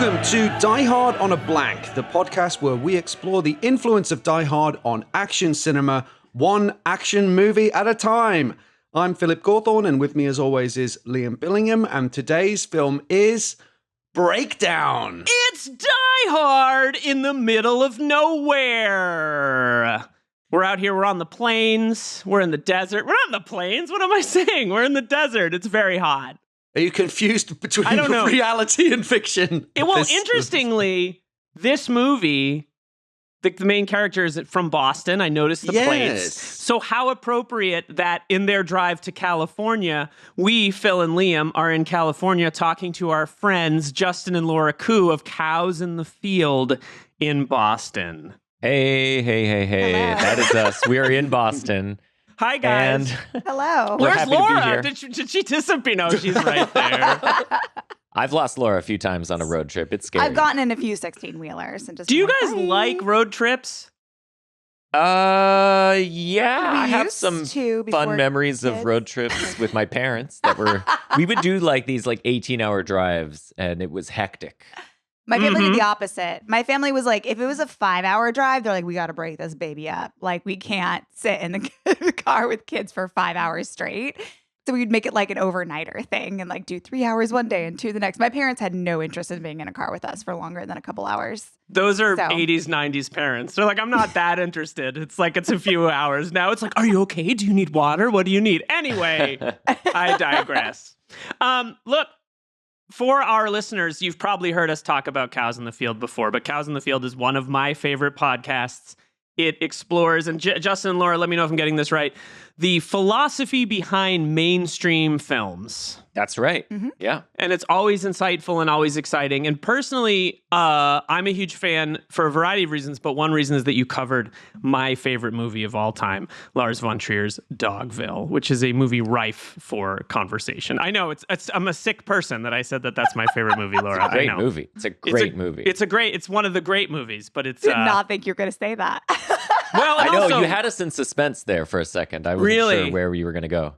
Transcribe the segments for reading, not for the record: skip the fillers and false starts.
Welcome to Die Hard on a Blank, the podcast where we explore the influence of Die Hard on action cinema, one action movie at a time. I'm Philip Gawthorne, and with me as always is Liam Billingham, and today's film is Breakdown. It's Die Hard in the middle of nowhere. We're out here, we're on the plains, we're in the desert. We're not in the plains, what am I saying? We're in the desert, it's very hot. Are you confused between I don't know. reality and fiction? Interestingly, this movie, the main character is from Boston. I noticed the plates. So how appropriate that in their drive to California, we, Phil and Liam, are in California talking to our friends, Justin and Laura Khoo of Cows in the Field in Boston. Hey. Hello. That is us. We are in Boston. Hi, guys. And Hello. We're Where's happy to be Laura? here. Did she disappear? No, she's right there. I've lost Laura a few times on a road trip. It's scary. I've gotten in a few 16-wheelers and just. Do you been guys "Bye." like road trips? Yeah. We I have used some to before fun memories of kids. road trips with my parents we would do these 18-hour drives, and it was hectic. My family Mhm. did the opposite. My family was like, if it was a 5-hour drive, they're like, we got to break this baby up. Like, we can't sit in the car with kids for 5 hours straight. So we'd make it like an overnighter thing and like do 3 hours one day and 2 the next. My parents had no interest in being in a car with us for longer than a couple hours. Those are So. 80s, 90s parents. They're like, I'm not that interested. It's like, it's a few hours. Now it's like, are you okay? Do you need water? What do you need? Anyway, I digress. Look, for our listeners, you've probably heard us talk about Cows in the Field before, but Cows in the Field is one of my favorite podcasts. It explores, and Justin and Laura, let me know if I'm getting this right, the philosophy behind mainstream films. That's right. Mhm. Yeah. And it's always insightful and always exciting. And personally, I'm a huge fan for a variety of reasons, but one reason is that you covered my favorite movie of all time, Lars von Trier's Dogville, which is a movie rife for conversation. I know I'm a sick person that I said that that's my favorite movie, Laura. Great I know. movie. It's a great movie. It's one of the great movies, but it's Did not think you were going to say that. well, I and know, also, you had us in suspense there for a second. I wasn't Really? sure where you were going to go.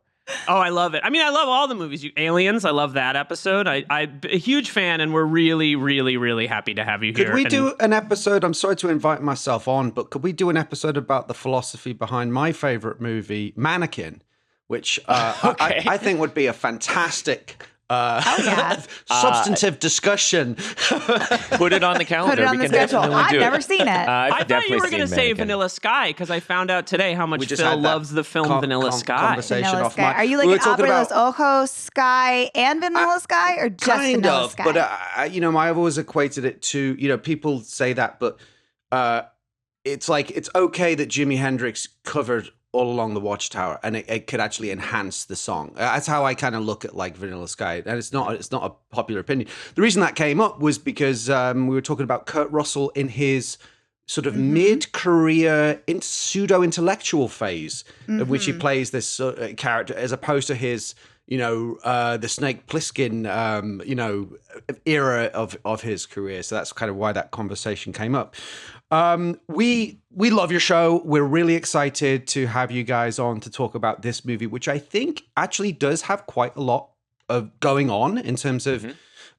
Oh, I love it. I mean, I love all the movies. Aliens, I love that episode. I'm a huge fan, and we're really, really, really happy to have you here. Could we And- do an episode? I'm sorry to invite myself on, but could we do an episode about the philosophy behind my favorite movie, Mannequin, which Okay. I think would be a fantastic yeah. substantive discussion. Put it on the calendar. Put it on we the can schedule. definitely I've do never it. seen it. I've I thought you definitely were going to seen say Mannequin. Vanilla Sky because I found out today how much We just Phil had that loves the film Vanilla Sky. conversation Vanilla off Sky. mic. Are you like We were an talking Abra los about- Ojos Sky and Vanilla Sky, or just kind Vanilla of, Sky? but I've always equated it to, people say that, but it's like it's okay that Jimi Hendrix covered All Along the Watchtower, and it could actually enhance the song. That's how I kind of look at like Vanilla Sky, and it's not a popular opinion. The reason that came up was because we were talking about Kurt Russell in his sort of mid-career pseudo-intellectual phase, of which he plays this character, as opposed to his, the Snake Plissken, era of his career. So that's kind of why that conversation came up. We love your show. We're really excited to have you guys on to talk about this movie, which I think actually does have quite a lot of going on in terms of,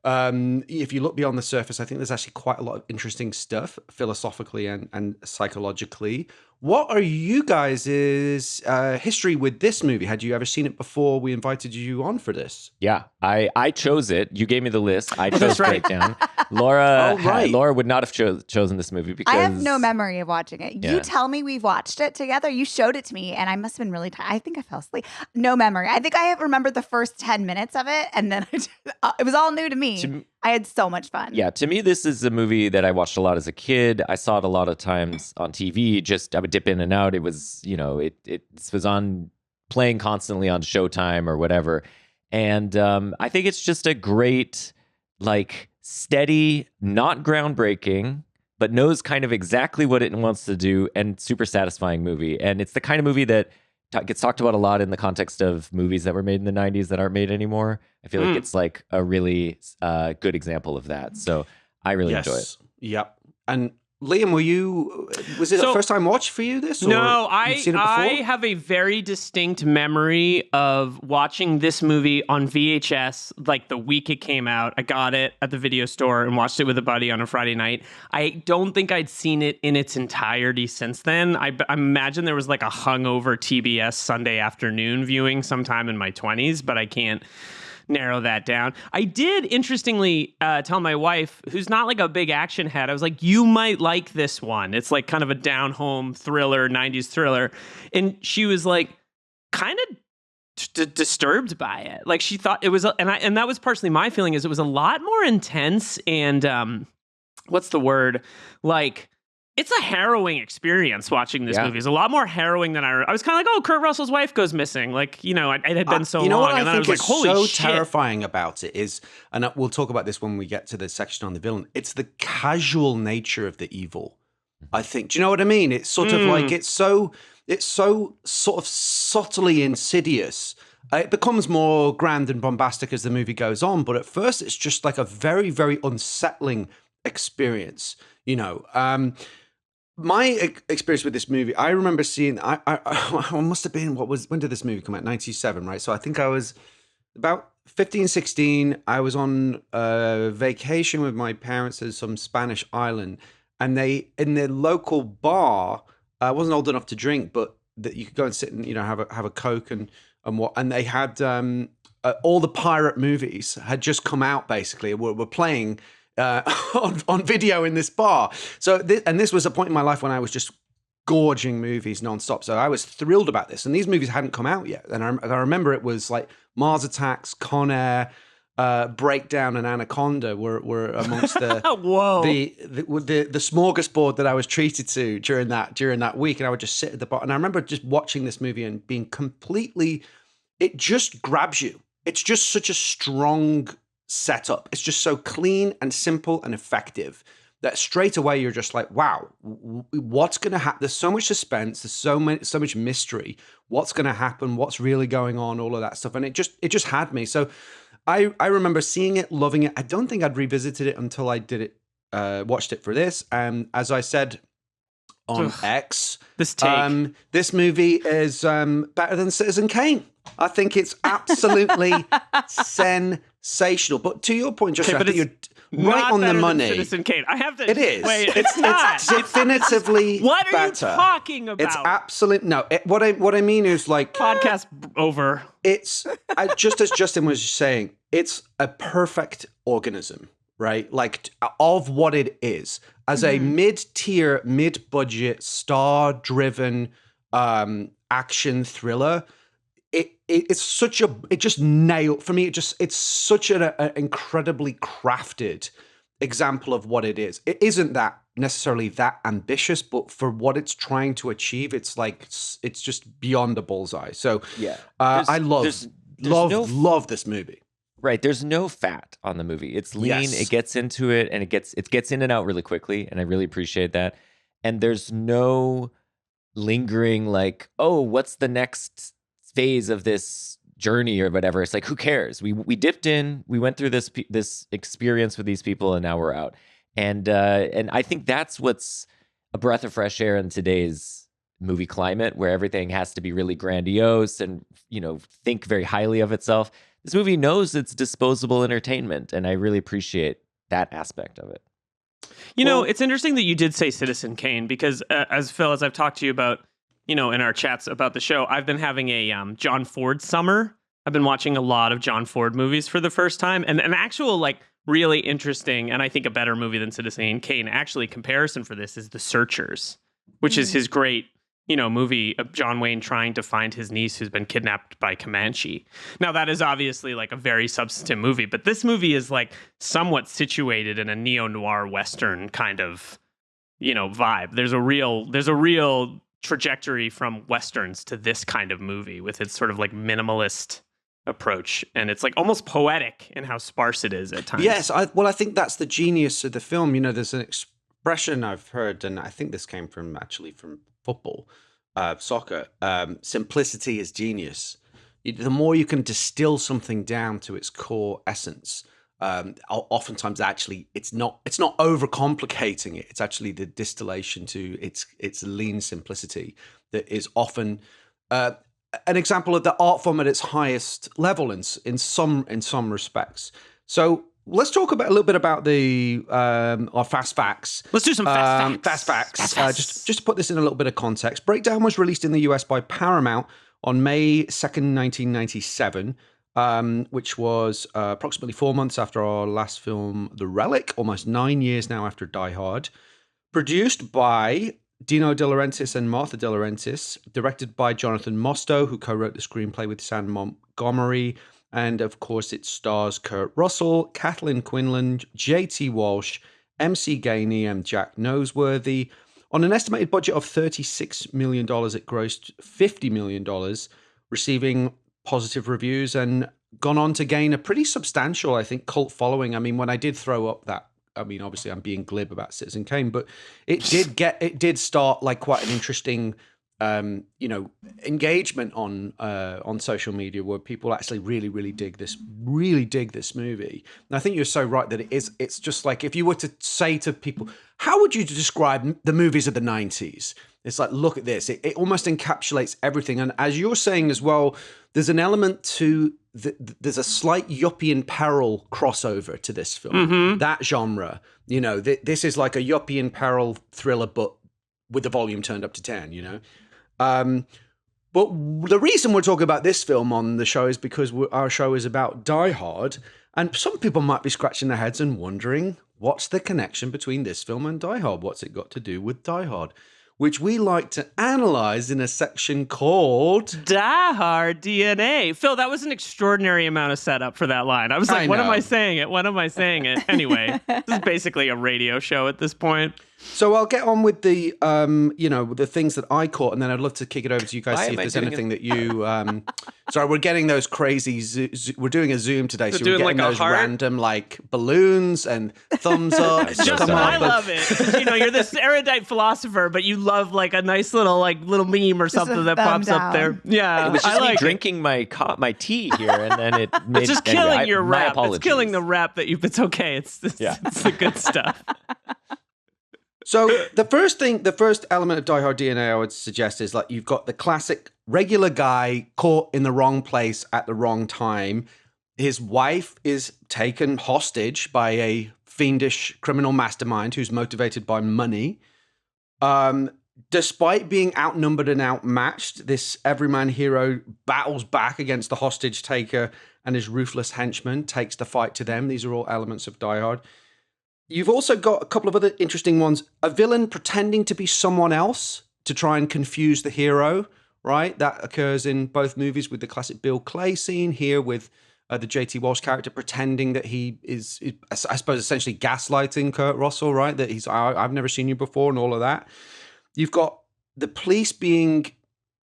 if you look beyond the surface, I think there's actually quite a lot of interesting stuff philosophically and psychologically. What are you guys' history with this movie? Had you ever seen it before we invited you on for this? Yeah, I chose it. You gave me the list. I chose that's right. Breakdown. Laura, Oh, right. Laura would not have chosen this movie because I have no memory of watching it. Yeah. You tell me we've watched it together. You showed it to me, and I must have been really tired. I think I fell asleep. No memory. I think I have remembered the first 10 minutes of it, and then it was all new to me. I had so much fun. Yeah, to me, this is a movie that I watched a lot as a kid. I saw it a lot of times on TV. I would dip in and out. It was, it was on playing constantly on Showtime or whatever. And I think it's just a great, steady, not groundbreaking, but knows kind of exactly what it wants to do, and super satisfying movie. And it's the kind of movie that gets talked about a lot in the context of movies that were made in the 90s that aren't made anymore. I feel like it's like a really good example of that. So I really enjoy it. Yep. And Liam, was it a first time watch for you this? Or no, you'd seen it before? I have a very distinct memory of watching this movie on VHS like the week it came out. I got it at the video store and watched it with a buddy on a Friday night. I don't think I'd seen it in its entirety since then. I imagine there was like a hungover TBS Sunday afternoon viewing sometime in my 20s, but I can't narrow that down. I did, interestingly, tell my wife, who's not like a big action head, I was like, you might like this one. It's like kind of a down-home thriller, 90s thriller. And she was like, kind of disturbed by it. Like she thought it was, and that was partially my feeling, is it was a lot more intense and, what's the word? Like, it's a harrowing experience watching this movie. It's a lot more harrowing than I was kind of like, oh, Kurt Russell's wife goes missing. Like, it had been so long. What and I then think I was like, holy so shit. terrifying about it is, and we'll talk about this when we get to the section on the villain, it's the casual nature of the evil, I think. Do you know what I mean? It's sort of like, it's so sort of subtly insidious. It becomes more grand and bombastic as the movie goes on, but at first it's just like a very, very unsettling experience, My experience with this movie, I remember seeing, I must have been, when did this movie come out? 97, right? So I think I was about 15, 16. I was on vacation with my parents in some Spanish island, and in the local bar, I wasn't old enough to drink, but that you could go and sit and, have a Coke and they had all the pirate movies had just come out, basically, were playing on video in this bar. So this was a point in my life when I was just gorging movies nonstop. So I was thrilled about this, and these movies hadn't come out yet. And I remember it was like Mars Attacks, Con Air, Breakdown, and Anaconda were amongst the the smorgasbord that I was treated to during that week. And I would just sit at the bar, and I remember just watching this movie and being completely. It just grabs you. It's just such a strong setup. It's just so clean and simple and effective that straight away you're just like, wow, what's going to happen? There's so much suspense. There's so much mystery. What's going to happen? What's really going on? All of that stuff. And it just had me. So I remember seeing it, loving it. I don't think I'd revisited it until I did it, watched it for this. And as I said on X, this movie is better than Citizen Kane. I think it's absolutely sensational. But to your point, Justin, I think you're right on the money. Citizen Kane. I have to. It is. Wait, it's not. It's definitively what are better. you talking about? It's absolutely no. What I mean is like podcast over. It's just as Justin was saying. It's a perfect organism, right? Like of what it is as a mid-tier, mid-budget, star-driven action thriller. It's such a, it just nailed for me. It's such an incredibly crafted example of what it is. It isn't that necessarily that ambitious, but for what it's trying to achieve, it's just beyond a bullseye. So yeah, I love this movie. Right. There's no fat on the movie. It's lean. Yes. It gets into it, and it gets in and out really quickly, and I really appreciate that. And there's no lingering like, oh, what's the next phase of this journey or whatever. It's like, who cares? We dipped in, we went through this experience with these people, and now we're out. And I think that's what's a breath of fresh air in today's movie climate, where everything has to be really grandiose and think very highly of itself. This movie knows it's disposable entertainment, and I really appreciate that aspect of it. It's interesting that you did say Citizen Kane, because as I've talked to you about, in our chats about the show, I've been having a John Ford summer. I've been watching a lot of John Ford movies for the first time, and an actual really interesting, and I think a better movie than Citizen Kane, actually comparison for this is The Searchers, which is his great, movie of John Wayne trying to find his niece who's been kidnapped by Comanche. Now that is obviously a very substantive movie, but this movie is somewhat situated in a neo-noir Western kind of, vibe. There's a real trajectory from Westerns to this kind of movie with its sort of minimalist approach, and it's almost poetic in how sparse it is at times. Yes, I think that's the genius of the film. There's an expression I've heard, and I think this came from football, soccer. Simplicity is genius. The more you can distill something down to its core essence, oftentimes actually it's not overcomplicating it. It's actually the distillation to its lean simplicity that is often an example of the art form at its highest level in some respects. So let's talk a little bit about our fast facts. Let's do some fast facts. Fast facts. Just to put this in a little bit of context, Breakdown was released in the US by Paramount on May 2nd, 1997. Which was approximately 4 months after our last film, The Relic, almost 9 years now after Die Hard. Produced by Dino De Laurentiis and Martha De Laurentiis, directed by Jonathan Mostow, who co-wrote the screenplay with Sam Montgomery, and of course it stars Kurt Russell, Kathleen Quinlan, JT Walsh, MC Gainey, and Jack Noseworthy. On an estimated budget of $36 million, it grossed $50 million, receiving positive reviews and gone on to gain a pretty substantial, I think, cult following. I mean, when I did throw up that, I mean, obviously I'm being glib about Citizen Kane, but it did start like quite an interesting, engagement on social media where people actually really dig this movie. And I think you're so right that it's just like, if you were to say to people, how would you describe the movies of the 90s? It's like, look at this. It almost encapsulates everything. And as you're saying as well, there's an element to there's a slight yuppie and peril crossover to this film. Mm-hmm. That genre, this is like a yuppie and peril thriller, but with the volume turned up to 10. But the reason we're talking about this film on the show is because our show is about Die Hard, and some people might be scratching their heads and wondering, what's the connection between this film and Die Hard? What's it got to do with Die Hard? Which we like to analyze in a section called Die Hard DNA. Phil, that was an extraordinary amount of setup for that line. I was like, when am I saying it? When am I saying it? Anyway, this is basically a radio show at this point. So I'll get on with the, the things that I caught, and then I'd love to kick it over to you guys, see if there's anything that you... sorry, we're getting those crazy... we're doing a Zoom today, so we're getting those random, balloons and thumbs up. Justin, I love it. You're this erudite philosopher, but you love, a nice little meme or something that pops up there. Yeah, it was just me drinking my tea here, and then it made... It's just killing your rap. It's killing the rap that it's okay. It's the good stuff. So the first element of Die Hard DNA I would suggest is you've got the classic regular guy caught in the wrong place at the wrong time. His wife is taken hostage by a fiendish criminal mastermind who's motivated by money. Despite being outnumbered and outmatched, this everyman hero battles back against the hostage taker and his ruthless henchman, takes the fight to them. These are all elements of Die Hard. You've also got a couple of other interesting ones. A villain pretending to be someone else to try and confuse the hero, right? That occurs in both movies with the classic Bill Clay scene, here with the JT Walsh character pretending that he is, I suppose, essentially gaslighting Kurt Russell, right? That he's, I've never seen you before and all of that. You've got the police being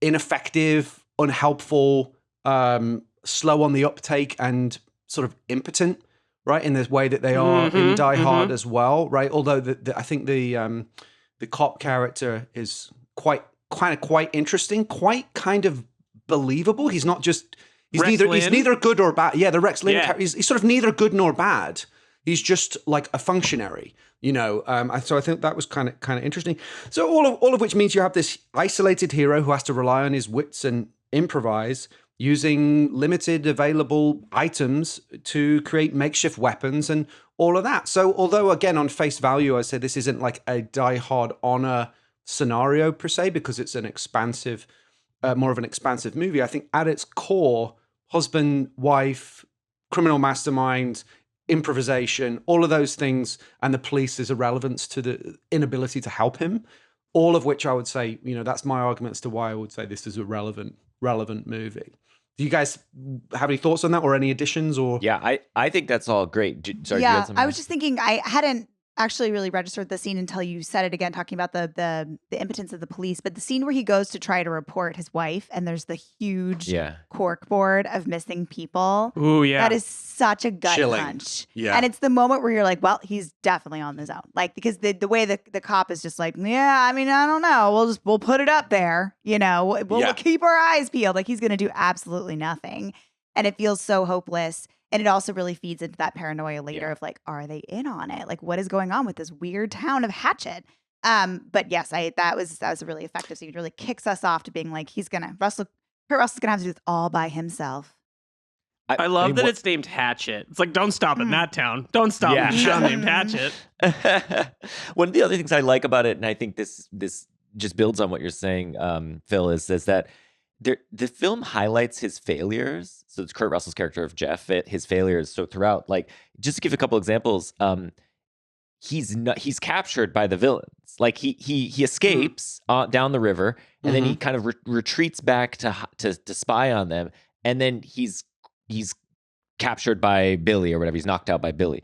ineffective, unhelpful, slow on the uptake, and sort of impotent, right, in this way that they are in Die Hard as well, right? Although I think the cop character is quite interesting, quite kind of believable. He's not just he's neither good or bad. Yeah, the Rex Linn character, he's sort of neither good nor bad. He's just like a functionary, So I think that was kind of interesting. So all of which means you have this isolated hero who has to rely on his wits and improvise, using limited available items to create makeshift weapons and all of that. So although, again, on face value, I say this isn't like a Die Hard honor scenario per se, because it's an expansive, more of an expansive movie, I think at its core, husband, wife, criminal mastermind, improvisation, all of those things, and the police's irrelevance to the inability to help him, all of which I would say, that's my argument as to why I would say this is a relevant movie. Do you guys have any thoughts on that, or any additions? Or yeah, I think that's all great. Sorry, yeah, I was just thinking I hadn't actually really registered the scene until you said it again, talking about the impotence of the police. But the scene where he goes to try to report his wife, and there's the huge cork board of missing people. Ooh, yeah, that is such a gut punch. Yeah, and it's the moment where you're like, well, he's definitely on his own. Because the way the cop is just like, yeah, I mean, I don't know, we'll put it up there. We'll keep our eyes peeled. Like, he's going to do absolutely nothing, and it feels so hopeless. And it also really feeds into that paranoia later of like, are they in on it? Like, what is going on with this weird town of Hatchet? But yes, that was a really effective scene. It really kicks us off to being like, Kurt Russell's gonna have to do this all by himself. I love that it's named Hatchet. It's like, don't stop in that town. Don't stop in a town named Hatchet. One of the other things I like about it, and I think this just builds on what you're saying, Phil, is that the film highlights his failures. So it's Kurt Russell's character of Jeff, his failures. So throughout, like, just to give a couple examples, he's captured by the villains. Like he escapes down the river, and then he kind of retreats back to spy on them, and then he's captured by Billy or whatever. He's knocked out by Billy.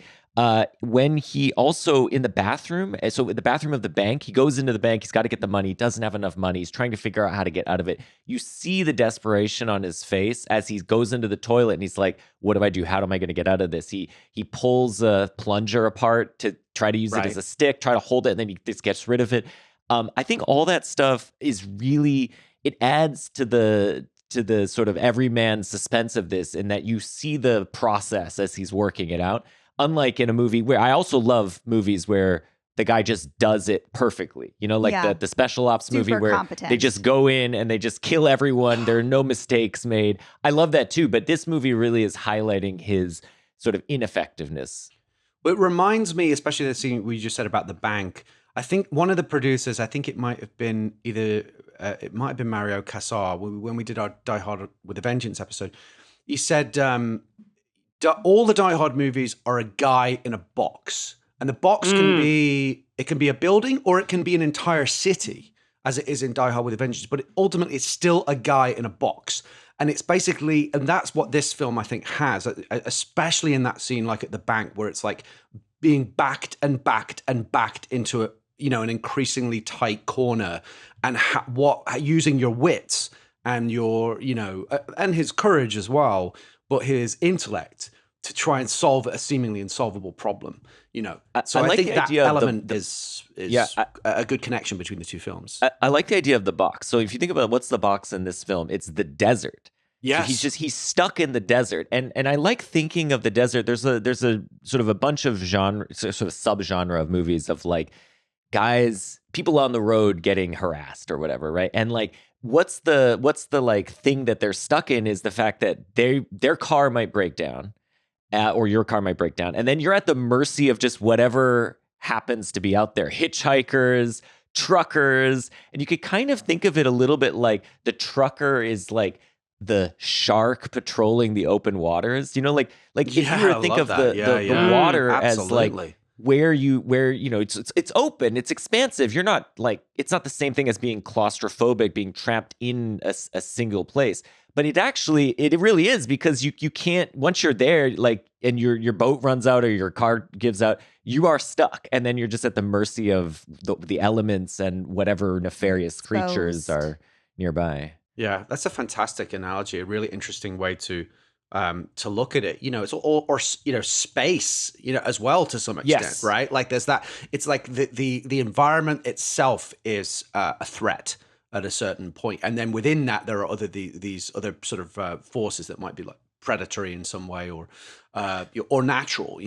When he also in the bathroom, so in the bathroom of the bank, he goes into the bank, he's got to get the money, doesn't have enough money, he's trying to figure out how to get out of it. You see the desperation on his face as he goes into the toilet and he's like, what do I do? How am I going to get out of this? He pulls a plunger apart to try to use it as a stick, try to hold it, and then he just gets rid of it. I think all that stuff is really, it adds to the sort of everyman suspense of this, in that you see the process as he's working it out. Unlike in a movie where I also love movies where the guy just does it perfectly, like the special ops movie where they just go in and they just kill everyone. There are no mistakes made. I love that too. But this movie really is highlighting his sort of ineffectiveness. It reminds me, especially the scene we just said about the bank. I think one of the producers, I think it might have been Mario Casar when we did our Die Hard with a Vengeance episode. He said, all the Die Hard movies are a guy in a box, and the box can be a building or it can be an entire city, as it is in Die Hard with a Vengeance. But ultimately, it's still a guy in a box, and it's basically, and that's what this film I think has, especially in that scene, like at the bank, where it's like being backed and backed and backed into an increasingly tight corner, and using your wits and your and his courage as well, but his intellect to try and solve a seemingly insolvable problem, So I think that element is a good connection between the two films. I like the idea of the box. So if you think about what's the box in this film, it's the desert. Yes. So he's stuck in the desert. And I like thinking of the desert. There's a sort of a bunch of sort of subgenre of movies of like people on the road getting harassed or whatever, right? And like, what's the like thing that they're stuck in is the fact that their car might break down, or your car might break down, and then you're at the mercy of just whatever happens to be out there. Hitchhikers, truckers, and you could kind of think of it a little bit like the trucker is like the shark patrolling the open waters. Like if you were to think of the water as like where it's open, it's expansive. You're not like, it's not the same thing as being claustrophobic, being trapped in a single place. But it really is, because you can't, once you're there, like, and your boat runs out or your car gives out, you are stuck. And then you're just at the mercy of the elements and whatever nefarious creatures are nearby. Yeah, that's a fantastic analogy, a really interesting way to look at it. It's or space, as well, to some extent, right? Like there's that, it's like the environment itself is a threat at a certain point, and then within that there are these other sort of forces that might be like predatory in some way, or natural.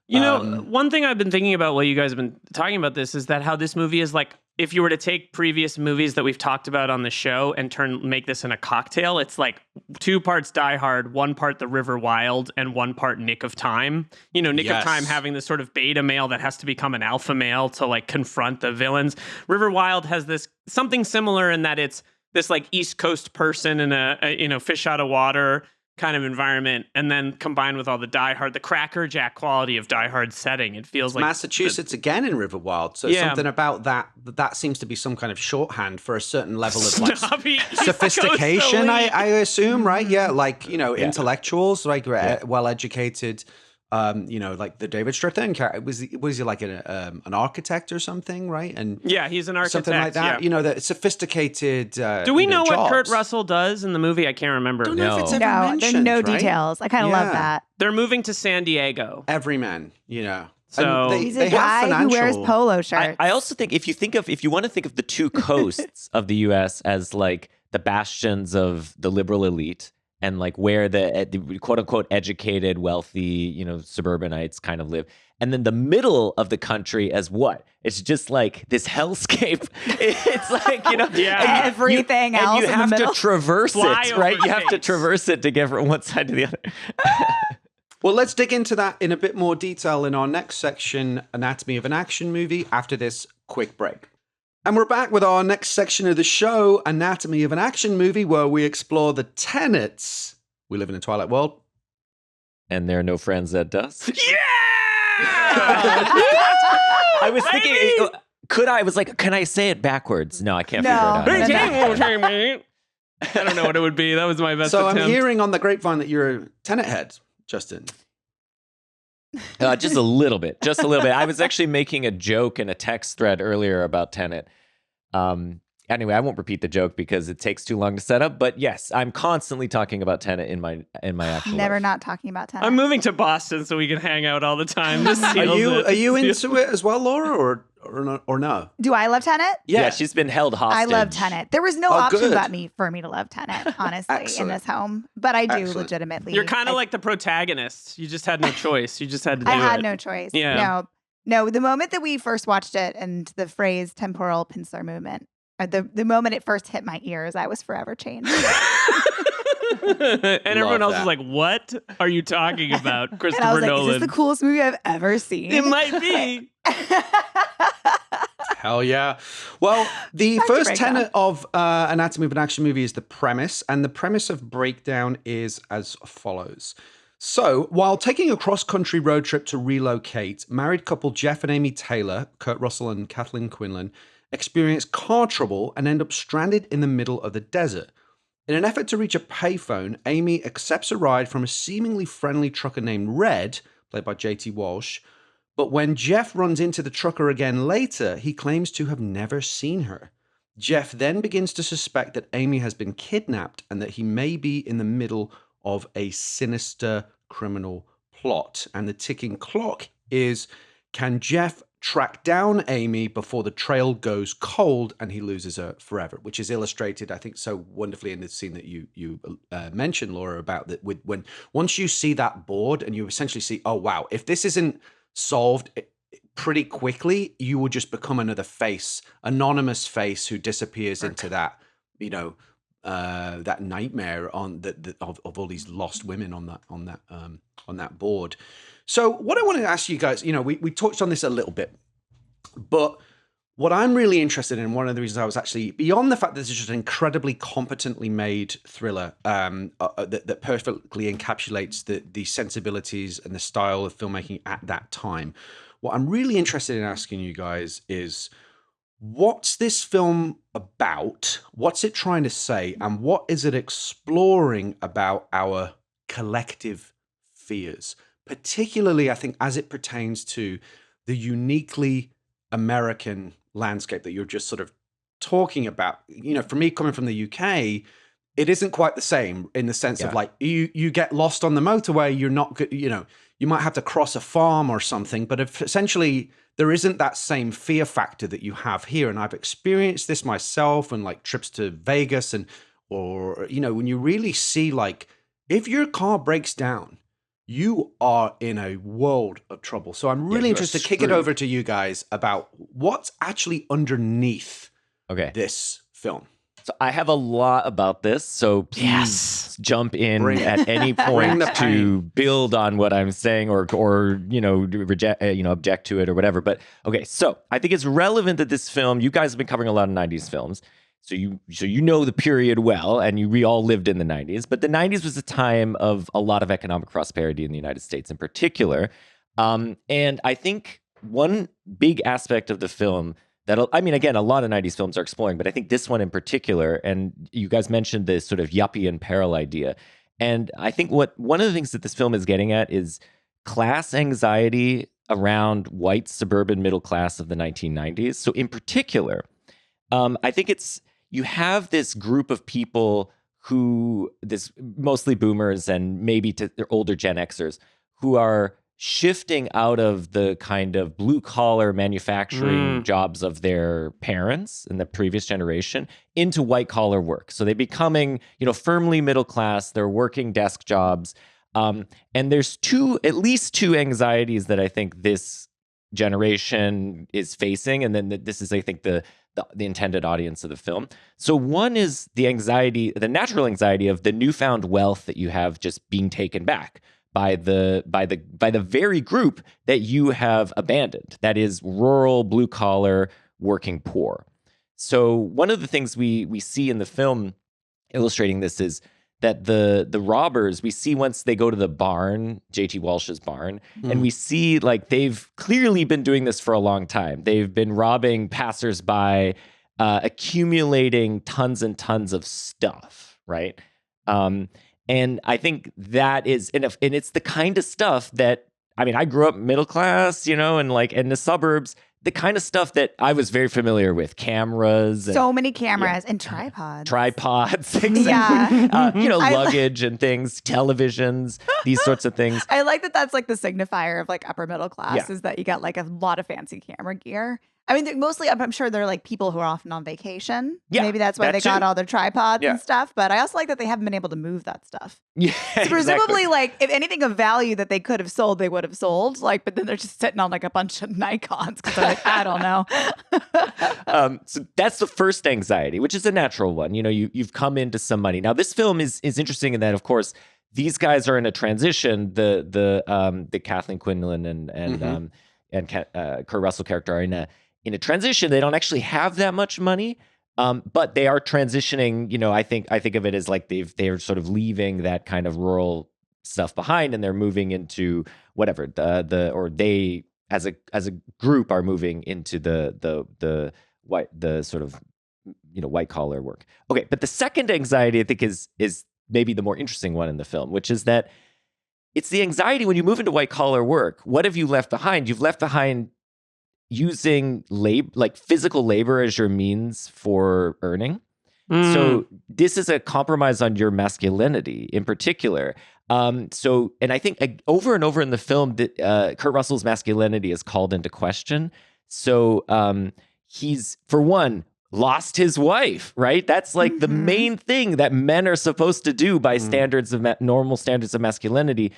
One thing I've been thinking about while you guys have been talking about this is that how this movie is like, if you were to take previous movies that we've talked about on the show and make this in a cocktail, it's like 2 parts Die Hard, 1 part The River Wild, and 1 part Nick of Time. Nick of Time having this sort of beta male that has to become an alpha male to like confront the villains. River Wild has this something similar in that it's this like East Coast person in a fish out of water kind of environment, and then combined with all the Die Hard, the Cracker Jack quality of Die Hard setting, it feels like Massachusetts again in River Wild. So something about that seems to be some kind of shorthand for a certain level of like sophistication, I assume, right? Yeah, like intellectuals, like well-educated. Like the David Strathairn character, was he like an architect or something, right? And he's an architect, something like that. The sophisticated. Do we know what Kurt Russell does in the movie? I can't remember. Don't know if it's ever mentioned, there are no right? details. I kind of love that. They're moving to San Diego. Everyman, So he's a guy who wears polo shirts. I also think if you want to think of the two coasts of the U.S. as like the bastions of the liberal elite, and like where the quote unquote educated, wealthy, suburbanites kind of live. And then the middle of the country as what? It's just like this hellscape. It's like, Yeah. Everything else and you in the have to middle. traverse Fly it, right? over You have to states. traverse it to get from one side to the other. Well, let's dig into that in a bit more detail in our next section, Anatomy of an Action Movie, after this quick break. And we're back with our next section of the show, Anatomy of an Action Movie, where we explore the tenets. We live in a Twilight world. And there are no friends at dusk. Yeah! I was thinking, I was like, can I say it backwards? No, I can't figure it out. I don't know what it would be. That was my best So attempt. I'm hearing on the grapevine that you're a tenet head, Justin. Just a little bit. I was actually making a joke in a text thread earlier about Tenet. Anyway, I won't repeat the joke because it takes too long to set up. But yes, I'm constantly talking about Tenet in my actual Never life. not talking about tennis. I'm moving to Boston so we can hang out all the time. This Are seals you it. are you into it as well, Laura, or no? Do I love Tenet? Yeah, she's been held hostage. I love Tenet. There was no Oh, option good. for me to love Tenet, honestly, in Excellent. this home. But I do Excellent. legitimately. You're kind I- of like the protagonist. You just had no choice. You just had to do I it. had no choice. Yeah. No. The moment that we first watched it and the phrase temporal pincer movement, or the moment it first hit my ears, I was forever changed. And everyone else that. is like, what are you talking about, And I Christopher was like, Nolan? is this the coolest movie I've ever seen? It might be. Hell yeah. Well, the Back to first Breakdown. tenet of Anatomy of an Action Movie is the premise, and the premise of Breakdown is as follows. So, while taking a cross-country road trip to relocate, married couple Jeff and Amy Taylor, Kurt Russell and Kathleen Quinlan, experience car trouble and end up stranded in the middle of the desert. In an effort to reach a payphone, Amy accepts a ride from a seemingly friendly trucker named Red, played by JT Walsh. But when Jeff runs into the trucker again later, he claims to have never seen her. Jeff then begins to suspect that Amy has been kidnapped and that he may be in the middle of a sinister criminal plot. And the ticking clock is, can Jeff track down Amy before the trail goes cold and he loses her forever? Which is illustrated, I think, so wonderfully in the scene that you mentioned, Laura, about that. When once you see that board and you essentially see, oh wow, if this isn't solved pretty quickly, you will just become another face, anonymous face who disappears into that, that nightmare on of all these lost women on that board. So what I want to ask you guys, we touched on this a little bit, but what I'm really interested in, one of the reasons I was actually, beyond the fact that this is just an incredibly competently made thriller that perfectly encapsulates the sensibilities and the style of filmmaking at that time, what I'm really interested in asking you guys is, what's this film about? What's it trying to say? And what is it exploring about our collective fears? Particularly, I think, as it pertains to the uniquely American landscape that you're just sort of talking about. For me, coming from the UK, it isn't quite the same in the sense of like, you get lost on the motorway, you're not good, you might have to cross a farm or something, but if essentially there isn't that same fear factor that you have here. And I've experienced this myself and like trips to Vegas or when you really see, like, if your car breaks down, you are in a world of trouble. So I'm really interested to kick it over to you guys about what's actually underneath this film. So I have a lot about this, so please jump in at any point to build on what I'm saying or reject, object to it or whatever. But okay, so I think it's relevant that this film, you guys have been covering a lot of 90s films. So you know the period well, and we all lived in the 90s. But the 90s was a time of a lot of economic prosperity in the United States in particular. And I think one big aspect of the film that, again, a lot of 90s films are exploring, but I think this one in particular, and you guys mentioned this sort of yuppie and peril idea. And I think one of the things that this film is getting at is class anxiety around white suburban middle class of the 1990s. So in particular, I think you have this group of people mostly boomers and maybe they're older Gen Xers, who are shifting out of the kind of blue collar manufacturing jobs of their parents in the previous generation into white collar work. So they're becoming, firmly middle class. They're working desk jobs. And there's at least two anxieties that I think this generation is facing. And then this is, I think, the intended audience of the film. So one is the natural anxiety of the newfound wealth that you have just being taken back by the very group that you have abandoned. That is rural, blue collar, working poor. So one of the things we see in the film illustrating this is that the robbers, we see once they go to the barn, JT Walsh's barn, and we see like they've clearly been doing this for a long time. They've been robbing passersby, accumulating tons and tons of stuff, right? And I think that is, and it's the kind of stuff that, I grew up middle class, and like in the suburbs, the kind of stuff that I was very familiar with, cameras. So many cameras and tripods. Exactly. Yeah. Luggage and things, televisions, these sorts of things. I like that that's like the signifier of like upper middle class is that you got like a lot of fancy camera gear. Mostly, I'm sure they're like people who are often on vacation. Yeah, maybe that's why they got all their tripods and stuff. But I also like that they haven't been able to move that stuff. Yeah, so presumably, like if anything of value that they could have sold, they would have sold. Like, but then they're just sitting on like a bunch of Nikons because they're like, I don't know. So that's the first anxiety, which is a natural one. You've come into some money. Now, this film is interesting in that, of course, these guys are in a transition. The Kathleen Quinlan and Kurt Russell character are in a transition. They don't actually have that much money, but they are transitioning. I think of it as like they're sort of leaving that kind of rural stuff behind, and they're moving into whatever they as a group are moving into the sort of white collar work. Okay, but the second anxiety I think is maybe the more interesting one in the film, which is that it's the anxiety when you move into white collar work. What have you left behind? You've left behind using physical labor as your means for earning. So this is a compromise on your masculinity in particular. And I think over and over in the film, that Kurt Russell's masculinity is called into question. So he's, for one, lost his wife, right? That's like the main thing that men are supposed to do by normal standards of masculinity.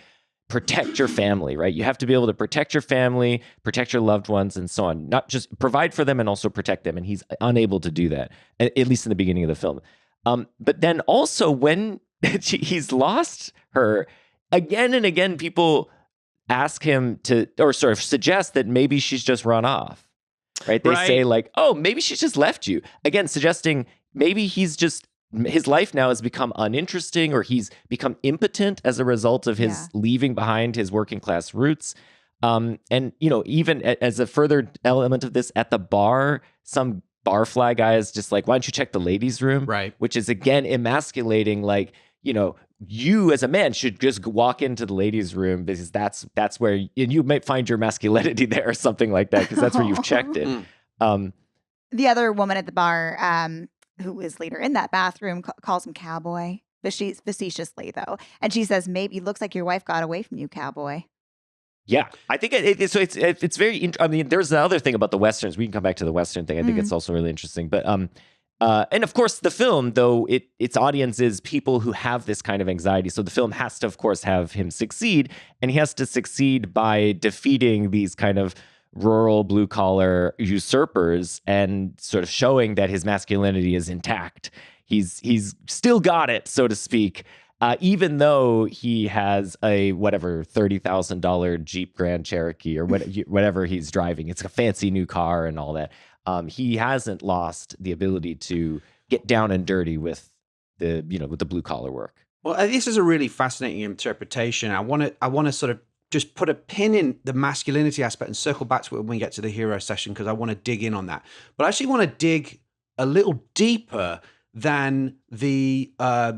Protect your family, right? You have to be able to protect your family, protect your loved ones, and so on. Not just provide for them and also protect them. And he's unable to do that, at least in the beginning of the film. But then also when he's lost her, again and again, people ask him or sort of suggest that maybe she's just run off, right? They say like, oh, maybe she's just left you. Again, suggesting maybe his life now has become uninteresting, or he's become impotent as a result of his leaving behind his working class roots. And, even as a further element of this, at the bar, some barfly guy is just like, why don't you check the ladies' room? Right. Which is, again, emasculating, like, you as a man should just walk into the ladies' room because that's where you might find your masculinity there or something like that, because that's where you've checked it. The other woman at the bar, who is later in that bathroom, calls him cowboy, facetiously though. And she says, maybe looks like your wife got away from you, cowboy. Yeah, I think it's very, there's the other thing about the Westerns. We can come back to the Western thing. I think it's also really interesting. But, and of course the film, though its audience is people who have this kind of anxiety. So the film has to, of course, have him succeed, and he has to succeed by defeating these kind of rural blue collar usurpers and sort of showing that his masculinity is intact. He's still got it, so to speak, even though he has a $30,000 Jeep Grand Cherokee or whatever he's driving. It's a fancy new car and all that. He hasn't lost the ability to get down and dirty with the blue collar work. Well, this is a really fascinating interpretation. I want to sort of just put a pin in the masculinity aspect and circle back to it when we get to the hero session, because I want to dig in on that. But I actually want to dig a little deeper than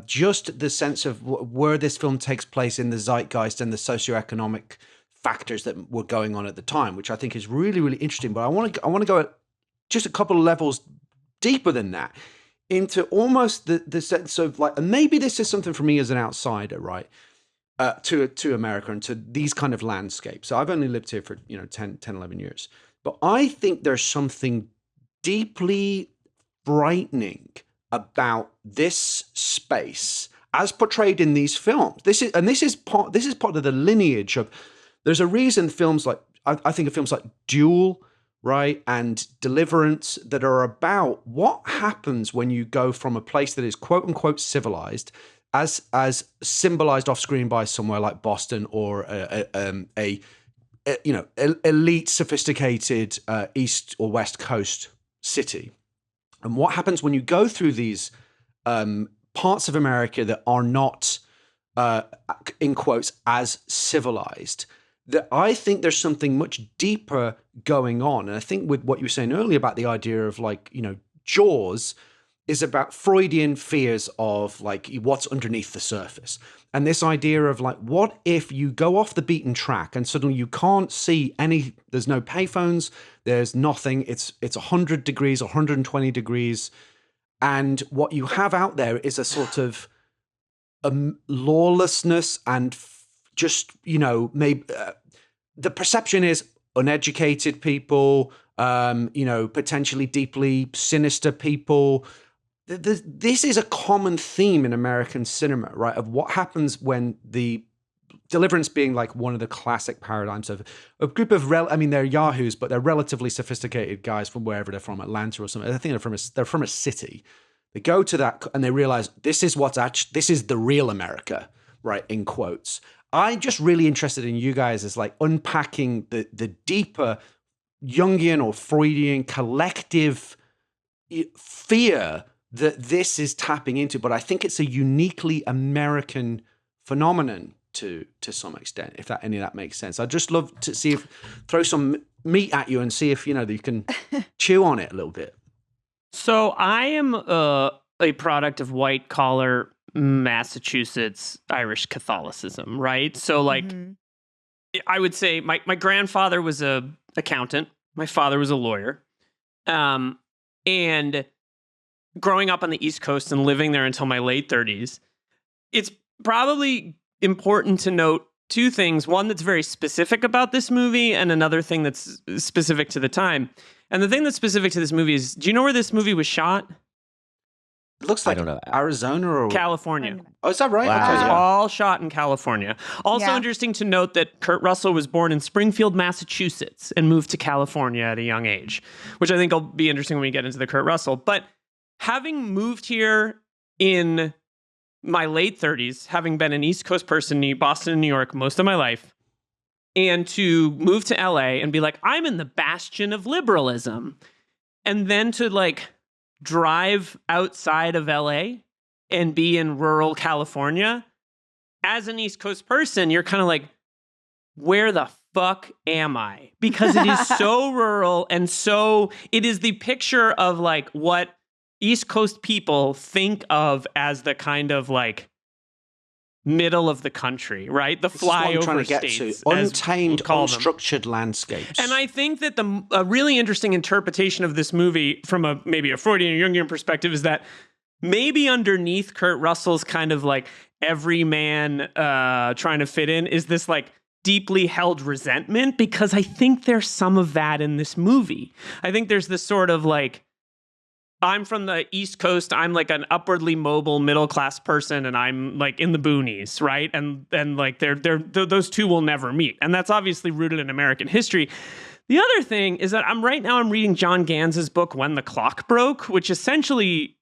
just the sense of where this film takes place in the zeitgeist and the socioeconomic factors that were going on at the time, which I think is really, really interesting. But I want to go just a couple of levels deeper than that, into almost the sense of like, and maybe this is something for me as an outsider, right? to America and to these kind of landscapes. So I've only lived here for 10, 11 years. But I think there's something deeply frightening about this space as portrayed in these films. This is part of the lineage of. There's a reason films like I think of films like Duel, right, and Deliverance that are about what happens when you go from a place that is quote unquote civilized, as symbolized off screen by somewhere like Boston or a elite, sophisticated East or West Coast city. And what happens when you go through these parts of America that are not, in quotes, as civilized? That I think there's something much deeper going on. And I think with what you were saying earlier about the idea of Jaws is about Freudian fears of what's underneath the surface. And this idea of what if you go off the beaten track and suddenly you can't see there's no payphones, there's nothing, it's 100 degrees, 120 degrees. And what you have out there is a sort of lawlessness and just, maybe the perception is uneducated people, potentially deeply sinister people. This is a common theme in American cinema, right? Of what happens when the Deliverance being one of the classic paradigms of a group of they're yahoos, but they're relatively sophisticated guys from wherever they're from, Atlanta or something. I think they're from a city. They go to that and they realize this is the real America, right? In quotes. I'm just really interested in you guys as unpacking the deeper Jungian or Freudian collective fear that this is tapping into. But I think it's a uniquely American phenomenon to some extent, if any of that makes sense. I'd just love to throw some meat at you and see if you can chew on it a little bit. So I am a product of white collar Massachusetts Irish Catholicism, right? So I would say my grandfather was a accountant, my father was a lawyer, and growing up on the East Coast and living there until my late 30s, it's probably important to note two things. One that's very specific about this movie, and another thing that's specific to the time. And the thing that's specific to this movie is, do you know where this movie was shot? It looks like, I don't know, Arizona or California. Oh, is that right? Wow. It was Okay, all shot in California. Also interesting to note that Kurt Russell was born in Springfield, Massachusetts, and moved to California at a young age, which I think will be interesting when we get into the Kurt Russell. But having moved here in my late 30s, having been an East Coast person, Boston and New York most of my life, and to move to LA and be I'm in the bastion of liberalism, and then to drive outside of LA and be in rural California, as an East Coast person, you're kind of where the fuck am I? Because it is so rural, and so it is the picture of what East Coast people think of as the kind of middle of the country, right? The flyover states, untamed, unstructured landscapes. And I think that a really interesting interpretation of this movie from maybe a Freudian or Jungian perspective is that maybe underneath Kurt Russell's kind of everyman trying to fit in is this deeply held resentment, because I think there's some of that in this movie. I think there's this sort of I'm from the East Coast. I'm an upwardly mobile middle-class person, and I'm in the boonies, right? And those two will never meet. And that's obviously rooted in American history. The other thing is that I'm reading John Ganz's book, When the Clock Broke, which essentially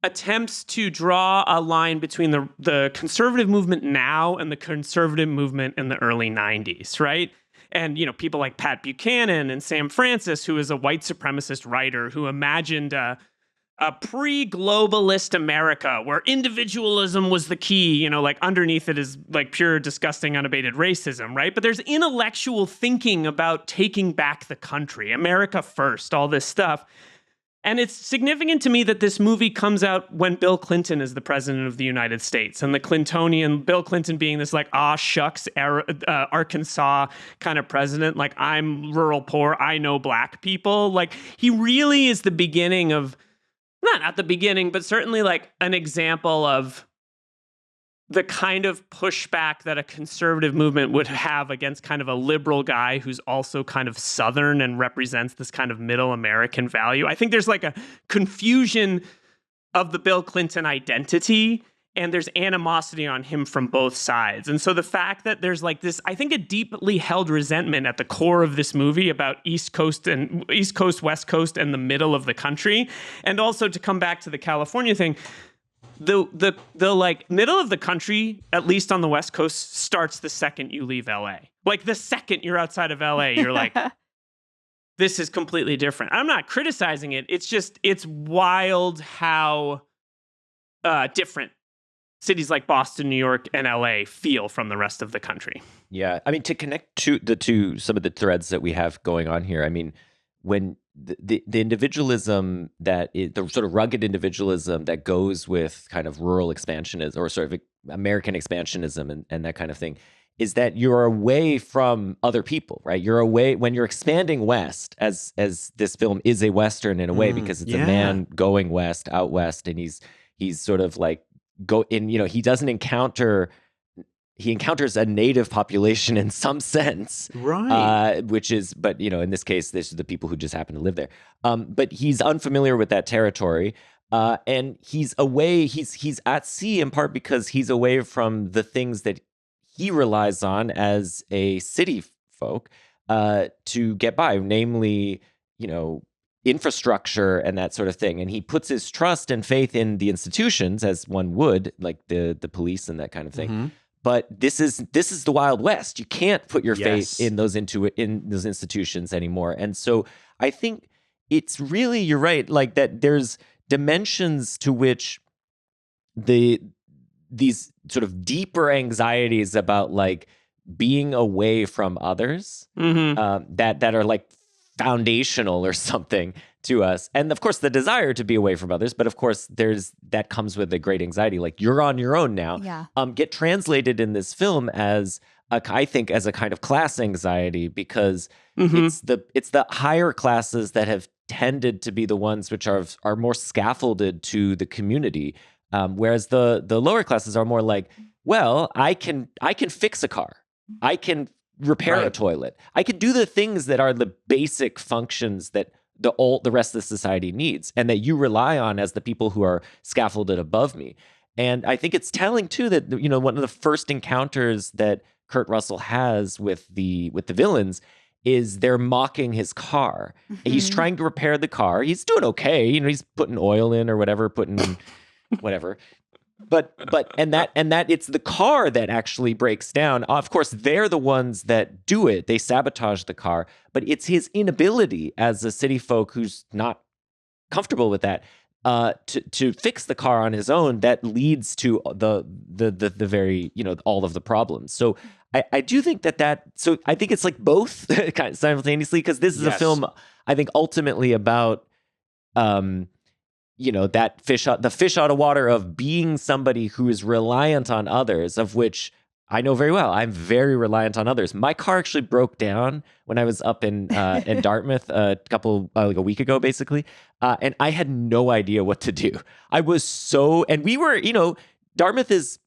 attempts to draw a line between the conservative movement now and the conservative movement in the early 90s, right? And, people like Pat Buchanan and Sam Francis, who is a white supremacist writer who imagined a pre-globalist America where individualism was the key, underneath it is pure, disgusting, unabated racism, right? But there's intellectual thinking about taking back the country, America first, all this stuff. And it's significant to me that this movie comes out when Bill Clinton is the president of the United States, and the Clintonian, Bill Clinton being this shucks, Arkansas kind of president, I'm rural poor, I know black people. He really is the beginning of, not the beginning, but certainly an example of the kind of pushback that a conservative movement would have against kind of a liberal guy who's also kind of Southern and represents this kind of middle American value. I think there's like a confusion of the Bill Clinton identity, and there's animosity on him from both sides. And so the fact that there's like this, I think, a deeply held resentment at the core of this movie about East Coast, West Coast, and the middle of the country. And also, to come back to the California thing, the like middle of the country, at least on the West Coast, starts the second you leave LA. Like the second you're outside of LA, you're like, this is completely different. I'm not criticizing it. It's just, it's wild how different cities like Boston, New York, and LA feel from the rest of the country. Yeah. I mean, to connect to some of the threads that we have going on here, I mean, when the individualism the sort of rugged individualism that goes with kind of rural expansionism or sort of American expansionism and that kind of thing, is that you're away from other people, right? You're away when you're expanding west, as this film is a Western in a way, because it's a man going west, out west, and he's sort of like he doesn't encounter. He encounters a native population in some sense, right? But in this case, this is the people who just happen to live there. But he's unfamiliar with that territory, and he's away. He's at sea in part because he's away from the things that he relies on as a city folk to get by, namely, infrastructure and that sort of thing. And he puts his trust and faith in the institutions, as one would, like the police and that kind of thing. Mm-hmm. But this is the Wild West. You can't put your faith in those institutions anymore. And so I think it's really, you're right, like that there's dimensions to which these sort of deeper anxieties about like being away from others that are like foundational or something to us. And of course the desire to be away from others, but of course that comes with a great anxiety, like you're on your own now. Get translated in this film as I think as a kind of class anxiety, because it's the higher classes that have tended to be the ones which are more scaffolded to the community, whereas the lower classes are more like, well, I can fix a car, I can repair a toilet, I can do the things that are the basic functions that the rest of the society needs, and that you rely on as the people who are scaffolded above me. And I think it's telling too that one of the first encounters that Kurt Russell has with the villains is they're mocking his car. He's trying to repair the car. He's doing okay. He's putting oil in or whatever, whatever. But that it's the car that actually breaks down. Of course, they're the ones that do it. They sabotage the car, but it's his inability as a city folk who's not comfortable with that to fix the car on his own that leads to the very all of the problems. So I do think that so I think it's like both kind of simultaneously, because this is a film I think ultimately about that the fish out of water of being somebody who is reliant on others, of which I know very well. I'm very reliant on others. My car actually broke down when I was up in Dartmouth a week ago, basically. And I had no idea what to do. I was and we were, Dartmouth is,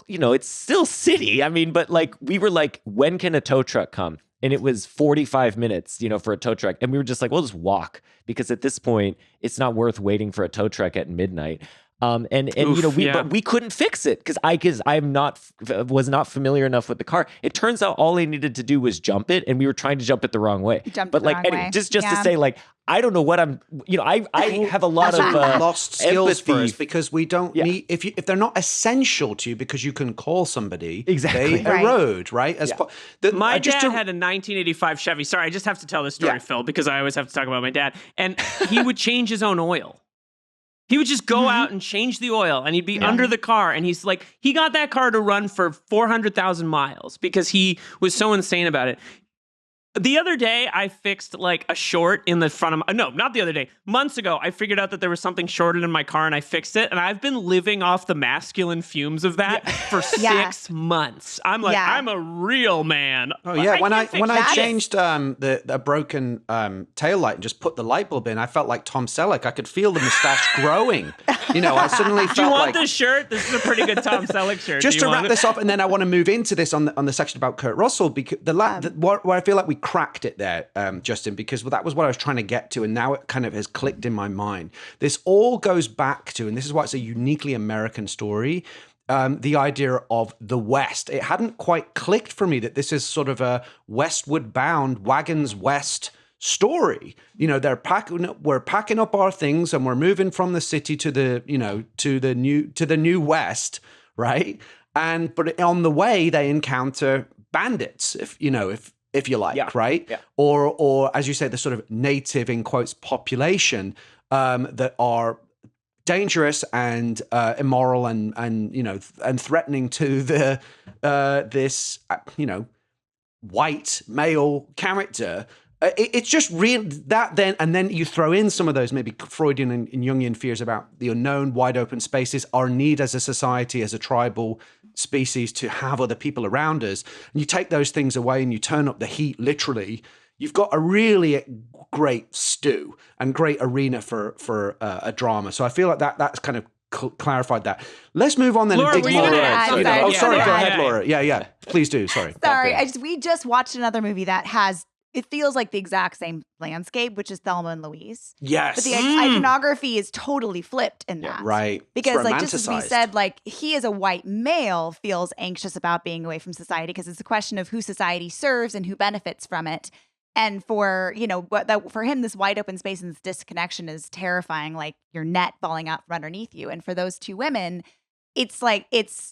it's still city. I mean, but like, we were like, when can a tow truck come? And it was 45 minutes, for a tow truck. And we were just like, we'll just walk, because at this point, it's not worth waiting for a tow truck at midnight. But we couldn't fix it because I was not familiar enough with the car. It turns out all I needed to do was jump it, and we were trying to jump it the wrong way. Just to say, like, I don't know what I'm. I have a lot of lost skills empathy. For us, because we don't need if they're not essential to you because you can call somebody. Exactly, they erode, right? My dad had a 1985 Chevy. Sorry, I just have to tell this story, Phil, because I always have to talk about my dad. And he would change his own oil. He would just go out and change the oil, and he'd be under the car. And he's like, he got that car to run for 400,000 miles because he was so insane about it. The other day, I fixed like a short in the front of my, no, not the other day. Months ago, I figured out that there was something shorted in my car and I fixed it. And I've been living off the masculine fumes of that for 6 months. I'm like, I'm a real man. Oh yeah, when I that. changed a broken tail light and just put the light bulb in, I felt like Tom Selleck. I could feel the mustache growing. I suddenly felt Do you want like this shirt? This is a pretty good Tom Selleck shirt. just to wrap this up, and then I want to move into this on the section about Kurt Russell, because where I feel like we cracked it there, Justin, because that was what I was trying to get to, and now it kind of has clicked in my mind. This all goes back to, and this is why it's a uniquely American story, the idea of the West. It hadn't quite clicked for me that this is sort of a westward bound, wagons west story. We're packing up our things and we're moving from the city to the new West, right? But on the way they encounter bandits, if you like, right? Yeah. Or as you say, the sort of native, in quotes, population that are dangerous and immoral and threatening to this white male character. It's just real that then, and then you throw in some of those maybe Freudian and Jungian fears about the unknown, wide open spaces, our need as a society, as a tribal species to have other people around us. And you take those things away and you turn up the heat, literally. You've got a really great stew and great arena for a drama. So I feel like that's kind of clarified that. Let's move on then. Laura, were you gonna add sorry, that? go Yeah. ahead, Laura. Yeah, please do. Sorry. We just watched another movie that has, it feels like the exact same landscape, which is Thelma and Louise. Yes. But the iconography is totally flipped in that. Right. Because like just as we said, like he as a white male feels anxious about being away from society because it's a question of who society serves and who benefits from it. And for him, this wide open space and this disconnection is terrifying, like your net falling out from underneath you. And for those two women, it's like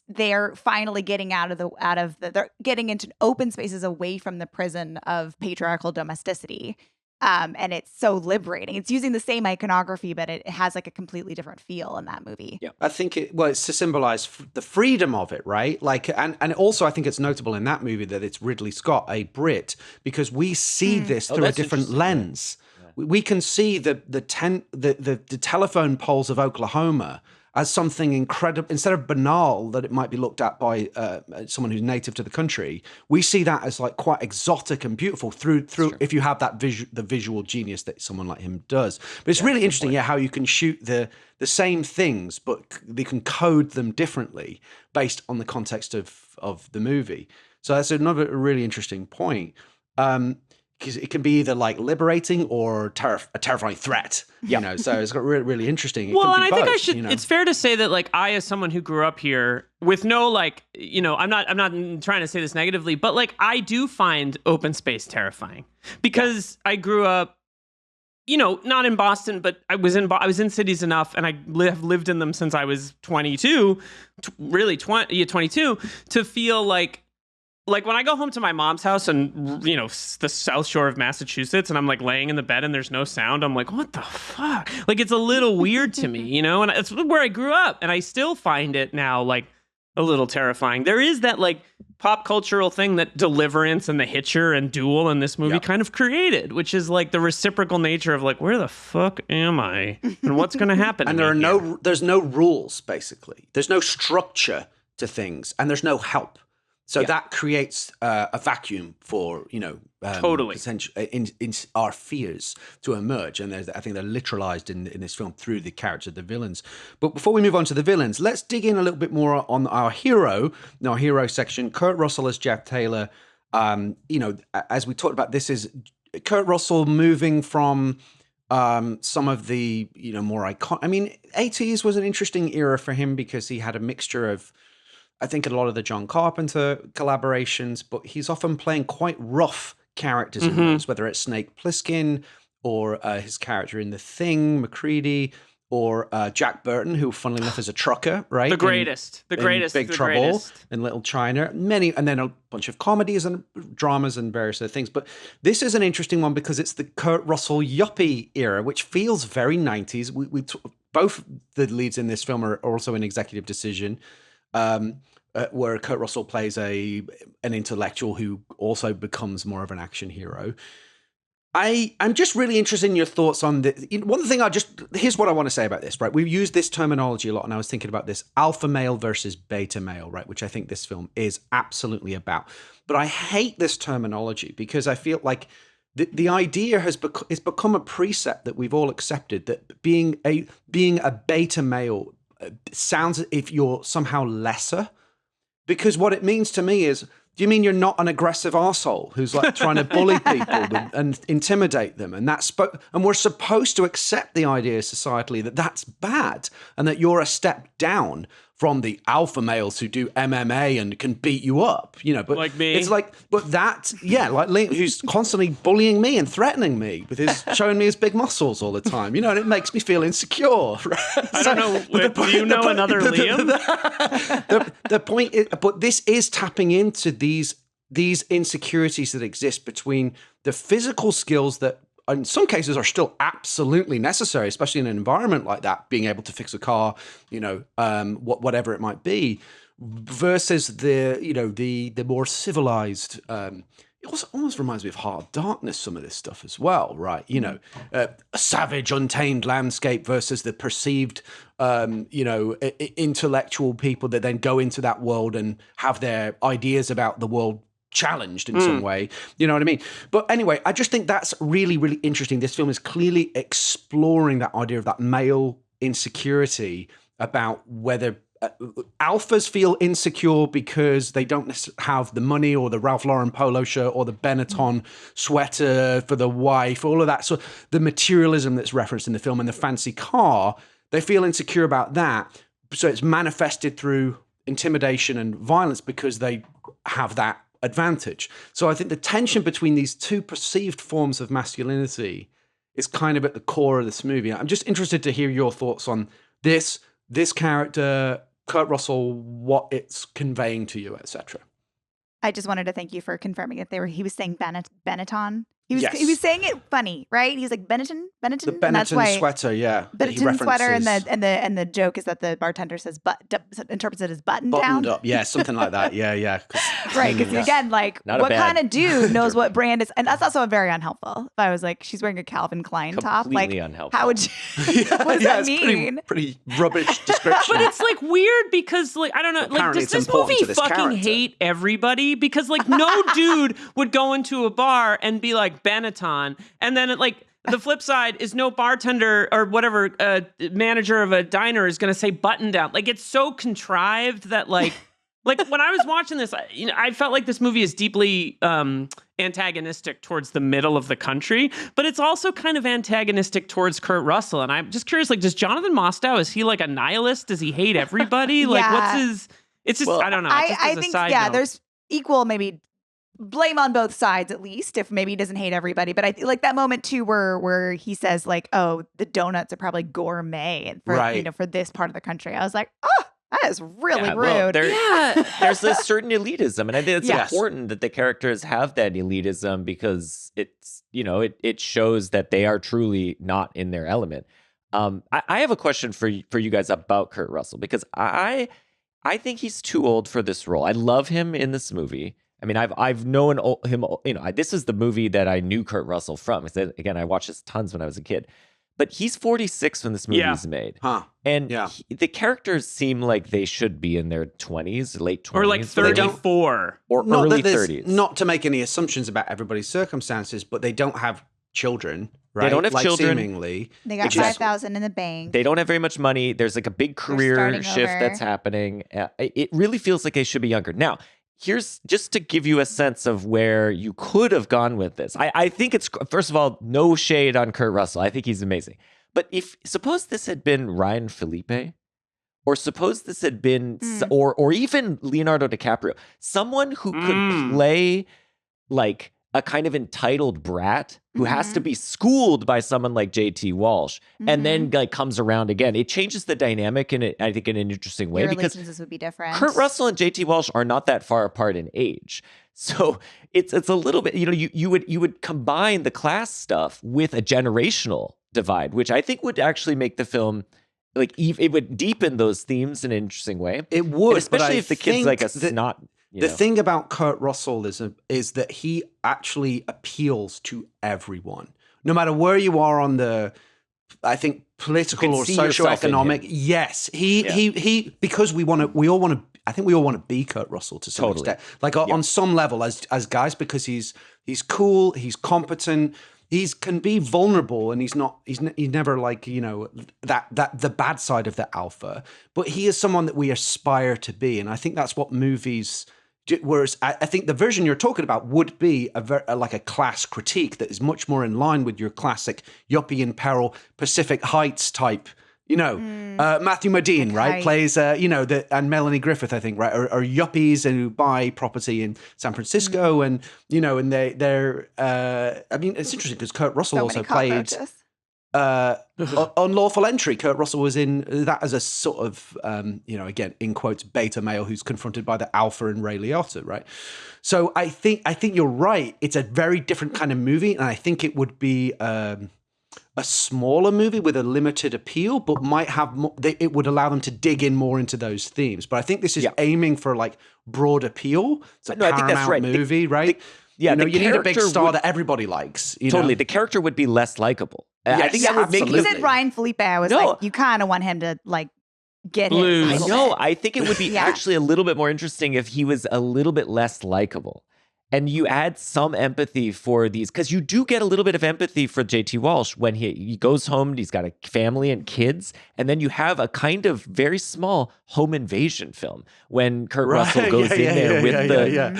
they're finally getting they're getting into open spaces away from the prison of patriarchal domesticity. And it's so liberating. It's using the same iconography, but it has like a completely different feel in that movie. Yeah, I think it's to symbolize the freedom of it, right? Like, and also I think it's notable in that movie that it's Ridley Scott, a Brit, because we see this through a different lens. Yeah. We can see the telephone poles of Oklahoma as something incredible. Instead of banal that it might be looked at by someone who's native to the country, we see that as like quite exotic and beautiful through if you have that the visual genius that someone like him does. But it's really interesting, how you can shoot the same things, but they can code them differently based on the context of the movie. So that's another really interesting point. Because it can be either like liberating or a terrifying threat, so it's got really, really interesting. And I think I should, it's fair to say that like I, as someone who grew up here with no like, I'm not trying to say this negatively, but like I do find open space terrifying because I grew up, not in Boston, but I was in cities enough, and I have lived in them since I was 22, to feel like when I go home to my mom's house and, the South Shore of Massachusetts, and I'm like laying in the bed and there's no sound, I'm like, what the fuck? Like, it's a little weird to me, and it's where I grew up, and I still find it now like a little terrifying. There is that like pop cultural thing that Deliverance and The Hitcher and Duel in this movie kind of created, which is like the reciprocal nature of like, where the fuck am I? And what's going to happen? And there's no rules, basically. There's no structure to things, and there's no help. So that creates a vacuum for, totally in our fears to emerge. And I think they're literalized in this film through the characters of the villains. But before we move on to the villains, let's dig in a little bit more on our hero section. Kurt Russell as Jeff Taylor. As we talked about, this is Kurt Russell moving from some of the, more iconic. 80s was an interesting era for him because he had a mixture of, I think, a lot of the John Carpenter collaborations, but he's often playing quite rough characters in those, whether it's Snake Plissken or his character in The Thing, MacReady, or Jack Burton, who, funnily enough, is a trucker, right? The greatest. Big Trouble, in Little China, and then a bunch of comedies and dramas and various other things. But this is an interesting one because it's the Kurt Russell yuppie era, which feels very 90s. We both the leads in this film are also an executive decision. where Kurt Russell plays an intellectual who also becomes more of an action hero. I'm just really interested in your thoughts on the one thing. Here's what I want to say about this, right? We've used this terminology a lot, and I was thinking about this alpha male versus beta male, right? Which I think this film is absolutely about. But I hate this terminology because I feel like the idea has become a precept that we've all accepted, that being a beta male sounds as if you're somehow lesser. Because what it means to me is, do you mean you're not an aggressive arsehole who's like trying to bully people and intimidate them? And and we're supposed to accept the idea societally that that's bad and that you're a step down from the alpha males who do MMA and can beat you up, but like me. It's like, but that, yeah, like Liam, who's constantly bullying me and threatening me with showing me his big muscles all the time, and it makes me feel insecure. Right? I don't know. Do you know another Liam? The point is, but this is tapping into these insecurities that exist between the physical skills that in some cases are still absolutely necessary, especially in an environment like that, being able to fix a car, whatever it might be, versus the more civilized. It also almost reminds me of Heart of Darkness, some of this stuff as well, right? A savage, untamed landscape versus the perceived, intellectual people that then go into that world and have their ideas about the world challenged in some way. You know what I mean? But anyway, I just think that's really, really interesting. This film is clearly exploring that idea of that male insecurity about whether alphas feel insecure because they don't have the money or the Ralph Lauren polo shirt or the Benetton sweater for the wife, all of that. So the materialism that's referenced in the film and the fancy car, they feel insecure about that. So it's manifested through intimidation and violence because they have that advantage. So I think the tension between these two perceived forms of masculinity is kind of at the core of this movie. I'm just interested to hear your thoughts on this character, Kurt Russell, what it's conveying to you, etc. I just wanted to thank you for confirming it. He was saying Benetton. He was Yes. he was saying it funny, right? He's like Benetton, The and that's Benetton why sweater, yeah. that he Benetton sweater, and references. the joke is that the bartender says interprets it as button Buttoned down. up, yeah, something like that. Yeah. Right, because again, like, Not a what bad- kind of dude knows what brand is? And that's also very unhelpful. If I was like, she's wearing a Calvin Klein top, like, Completely unhelpful. how would you? What does that it's mean? pretty rubbish description. But it's like weird because like I don't know, like Apparently does it's this important movie to this fucking character. hate everybody? Because like no dude would go into a bar and be like Benetton, and then like the flip side is no bartender or whatever manager of a diner is going to say button down. Like it's so contrived that like when I was watching this, I felt like this movie is deeply antagonistic towards the middle of the country, but it's also kind of antagonistic towards Kurt Russell. And I'm just curious, like, does Jonathan Mostow, is he like a nihilist? Does he hate everybody? Like, Yeah. what's his? It's just I don't know. It's just I as a think side note. there's equal maybe blame on both sides, at least, if maybe he doesn't hate everybody. But I like that moment too where he says like, oh, the donuts are probably gourmet and for Right. for this part of the country. I was like, oh, that is really Yeah, rude. well, there's this certain elitism, and I think it's Yes. important that the characters have that elitism because it's it shows that they are truly not in their element. I have a question for you guys about Kurt Russell because I think he's too old for this role. I love him in this movie. I mean, I've known him. This is the movie that I knew Kurt Russell from. Again, I watched this tons when I was a kid. But he's 46 when this movie is made. Huh. And Yeah. the characters seem like they should be in their 20s, late 20s. or like 34. Or Not early that there's- 30s. Not to make any assumptions about everybody's circumstances, but they don't have children, right? They don't have like, children. Seemingly. They got Which is- 5,000 in the bank. They don't have very much money. There's like a big career starting shift over. that's happening. It really feels like they should be younger. Now, here's just to give you a sense of where you could have gone with this. I think it's, first of all, no shade on Kurt Russell. I think he's amazing. But suppose this had been Ryan Felipe, or suppose this had been, or even Leonardo DiCaprio, someone who could play like a kind of entitled brat who has to be schooled by someone like JT Walsh and then like comes around again. It changes the dynamic I think in an interesting way Your because relationships would be different. Kurt Russell and JT Walsh are not that far apart in age. So it's a little bit, you would combine the class stuff with a generational divide, which I think would actually make the film like it would deepen those themes in an interesting way. It would, and especially if the kid's like a snot. The thing about Kurt Russell is that he actually appeals to everyone, no matter where you are on the, I think, political or socioeconomic. Yes, he because we all want to. I think we all want to be Kurt Russell to some extent, like on some level as guys, because he's cool, he's competent. He can be vulnerable, and he's never like, you know, that the bad side of the alpha, but he is someone that we aspire to be, and I think that's what movies do. Whereas I think the version you're talking about would be like a class critique that is much more in line with your classic yuppie in peril, Pacific Heights type. You know, Matthew Modine, right, plays, you know, and Melanie Griffith, I think, right, are yuppies who buy property in San Francisco, and you know, and they're. I mean, it's interesting because Kurt Russell also played Unlawful Entry. Kurt Russell was in that as a sort of, you know, again in quotes, beta male who's confronted by the alpha in Ray Liotta, right? So I think you're right. It's a very different kind of movie, and I think it would be. A smaller movie with a limited appeal, but might have more, it would allow them to dig in more into those themes. But I think this is aiming for like broad appeal. It's a Paramount, I think that's right. Movie, right? You know, you need a big star that everybody likes. You totally. know? The character would be less likable. Yes, I think that would make you said Ryan Felipe. I was like, you kind of want him to like get his. I think it would be actually a little bit more interesting if he was a little bit less likable. And you add some empathy for these, because you do get a little bit of empathy for JT Walsh when he goes home and he's got a family and kids. And then you have a kind of very small home invasion film when Kurt Russell goes in there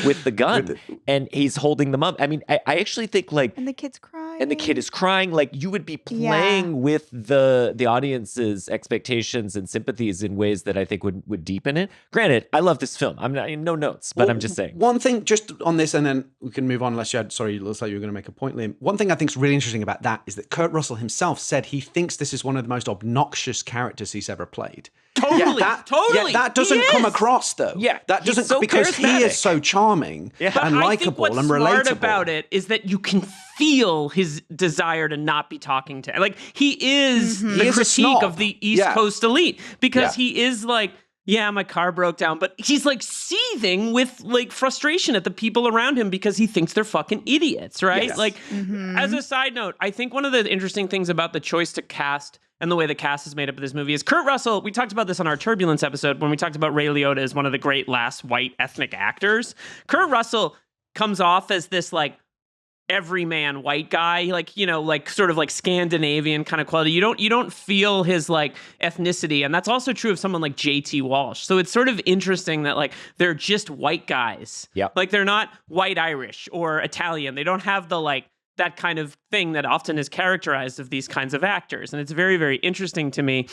with the gun and he's holding them up. I mean, I actually think like... And the kid's crying. And the kid is crying. Like you would be playing with the audience's expectations and sympathies in ways that I think would deepen it. Granted, I love this film. I'm not in no notes, but I'm just saying. One thing just on this, and then we can move on unless you had, sorry, it looks like you were going to make a point, Liam. One thing I think is really interesting about that is that Kurt Russell himself said he thinks this is one of the most obnoxious characters he's ever played. Totally. That doesn't come across though. Yeah, that doesn't, so because charismatic. he is so charming and likable and relatable. What's smart about it is that you can feel his desire to not be talking to. Like he is the critique of the East Coast elite, because he is like, yeah, my car broke down, but he's like seething with like frustration at the people around him because he thinks they're fucking idiots, right? Yes. Like, as a side note, I think one of the interesting things about the choice to cast and the way the cast is made up of this movie is Kurt Russell. We talked about this on our Turbulence episode when we talked about Ray Liotta as one of the great last white ethnic actors. Kurt Russell comes off as this like everyman white guy, like, you know, like sort of like Scandinavian kind of quality. You don't feel his like ethnicity, and that's also true of someone like JT Walsh. So it's sort of interesting that like they're just white guys. Yeah, like they're not white Irish or Italian. They don't have the like that kind of thing that often is characterized of these kinds of actors, and it's very, very interesting to me.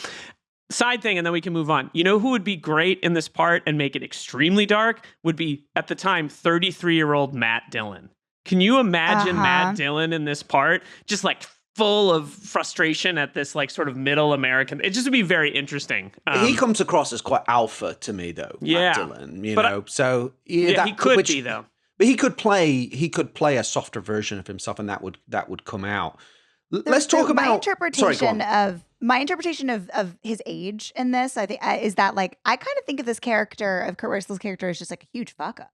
Side thing, and then we can move on. You know who would be great in this part and make it extremely dark? Would be, at the time, 33-year-old Matt Dillon. Can you imagine Matt Dillon in this part? Just like full of frustration at this like sort of middle American. It just would be very interesting. He comes across as quite alpha to me though, Matt Dillon, you know. So he could be though. But he could play a softer version of himself, and that would come out. Let's talk about my interpretation of his age in this. I think is that like I kind of think of this character of Kurt Russell's character as just like a huge fuck up.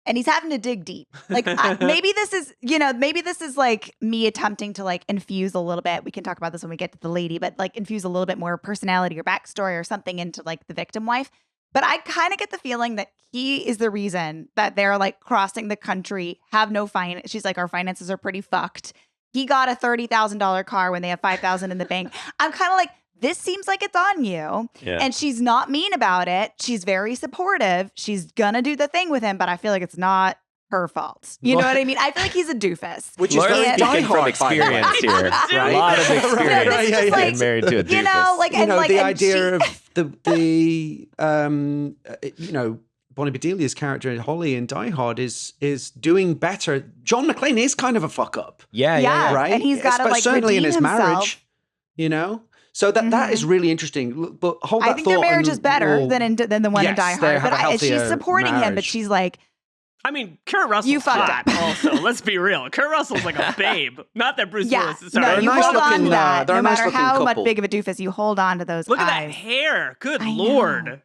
And he's having to dig deep. Like maybe this is like me attempting to like infuse a little bit. We can talk about this when we get to the lady, but like infuse a little bit more personality or backstory or something into like the victim wife. But I kind of get the feeling that he is the reason that they're like crossing the country, have no finance. She's like, our finances are pretty fucked. He got a $30,000 car when they have $5,000 in the bank. I'm kind of like, this seems like it's on you. Yeah. And she's not mean about it. She's very supportive. She's going to do the thing with him, but I feel like it's not her fault. You know what I mean? I feel like he's a doofus. Which is very speaking from experience here. Right? A lot of experience being married to a doofus. You know, like, and like, the idea of the you know, Bonnie Bedelia's character Holly in Die Hard is doing better. John McClane is kind of a fuck up. Yeah. Right? And he's got to like certainly in redeem his himself. Marriage, you know? So that is really interesting. But hold that thought. I think their marriage is better than the one in Die Hard. But she's supporting him, but she's like, I mean, Kurt Russell's You fucked hot also. Let's be real. Kurt Russell's like a babe. Not that Bruce Yeah, Willis is no, sorry. you nice hold on looking, to that. they're No a nice matter looking how much couple. big of a doofus, you hold on to those Look at eyes. that hair. Good I know. Lord.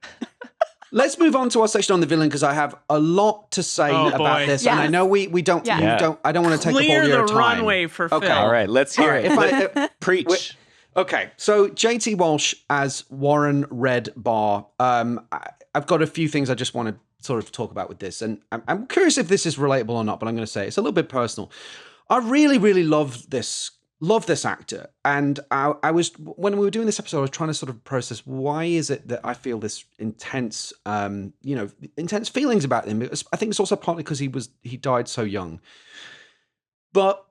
Let's move on to our section on the villain because I have a lot to say Oh, about boy. this, and I Yes. know we don't. Yeah. You Yeah. don't. I don't want to take Clear up all your the time. runway for Okay. Phil. All right, let's hear it. If I, Preach. okay, so JT Walsh as Warren Red Barr. I've got a few things I just want to sort of talk about with this, and I'm curious if this is relatable or not. But I'm going to say it's a little bit personal. I really, really love this actor, and I was when we were doing this episode, I was trying to sort of process why is it that I feel this intense, intense feelings about him. I think it's also partly because he died so young, but.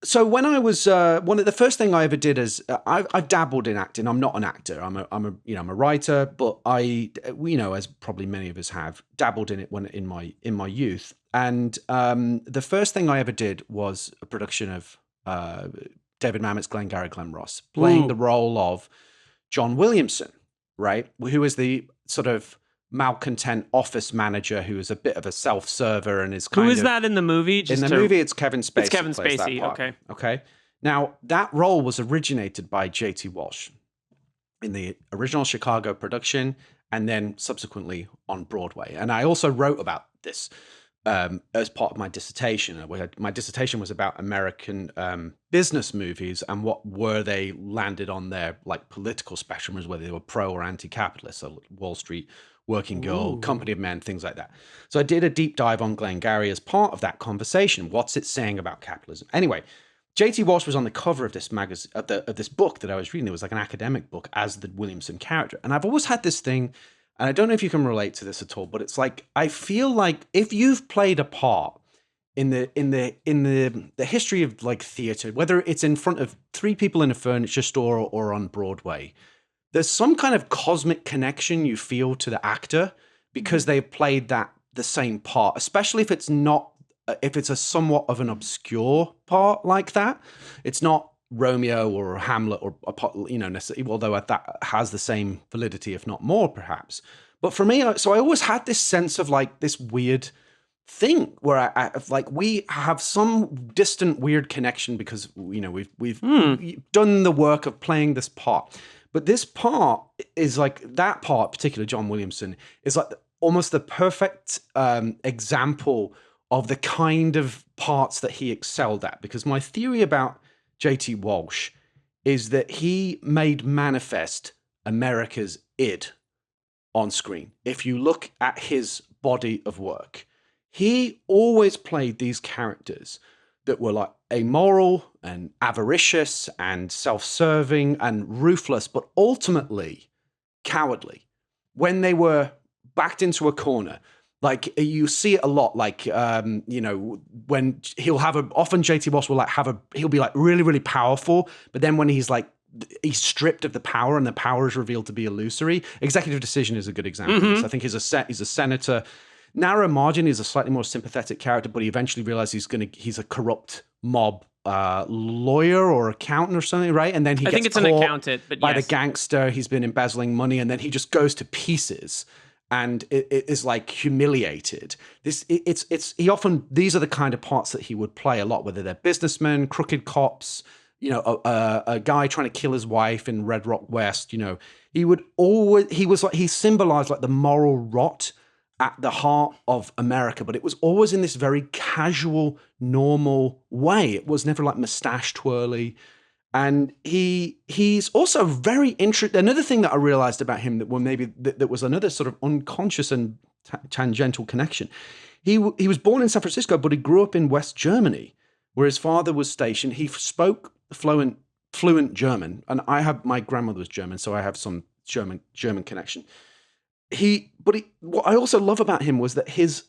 So when I was one of the first thing I ever did is I've dabbled in acting. I'm not an actor. I'm a writer, but as probably many of us have dabbled in it when in my youth. And the first thing I ever did was a production of David Mamet's Glengarry Glen Ross, playing the role of John Williamson, right? Who is the sort of malcontent office manager who is a bit of a self-server and is kind Who of... is that in the movie? In the movie, it's Kevin Spacey. It's Kevin who plays that Spacey, part. okay. Okay. Now, that role was originated by JT Walsh in the original Chicago production and then subsequently on Broadway. And I also wrote about this as part of my dissertation. My dissertation was about American business movies and what were they landed on their like political spectrum, as whether they were pro or anti-capitalist, so Wall Street, Working Girl, Company of Men, things like that. So I did a deep dive on Glengarry as part of that conversation. What's it saying about capitalism? Anyway, JT Walsh was on the cover of this magazine, of this book that I was reading. It was like an academic book as the Williamson character. And I've always had this thing, and I don't know if you can relate to this at all, but it's like, I feel like if you've played a part in the history of like theater, whether it's in front of 3 people in a furniture store or on Broadway, there's some kind of cosmic connection you feel to the actor because they've played the same part, especially if it's a somewhat of an obscure part like that. It's not Romeo or Hamlet or necessarily, although that has the same validity, if not more, perhaps. But for me, so I always had this sense of like this weird thing where I like we have some distant weird connection because we've done the work of playing this part. But this part is like that part, particularly John Williamson, is like almost the perfect example of the kind of parts that he excelled at. Because my theory about JT Walsh is that he made manifest America's id on screen. If you look at his body of work, he always played these characters that were like amoral and avaricious and self-serving and ruthless, but ultimately cowardly. When they were backed into a corner, like you see it a lot, like, when often JT Walsh will he'll be like really, really powerful, but then when he's stripped of the power and the power is revealed to be illusory. Executive Decision is a good example of this. I think he's a senator. Narrow Margin is a slightly more sympathetic character, but he eventually realizes he's a corrupt mob lawyer or accountant or something, right? And then he gets it's caught an accountant, but by the yes. gangster. He's been embezzling money, and then he just goes to pieces, and it is like humiliated. These are the kind of parts that he would play a lot, whether they're businessmen, crooked cops, a guy trying to kill his wife in Red Rock West. He symbolized like the moral rot at the heart of America, but it was always in this very casual, normal way. It was never like mustache twirly. And he's also very interesting. Another thing that I realized about him that was another sort of unconscious and tangential connection. He was born in San Francisco, but he grew up in West Germany, where his father was stationed. He spoke fluent German, and my grandmother was German, so I have some German connection. What I also love about him was that his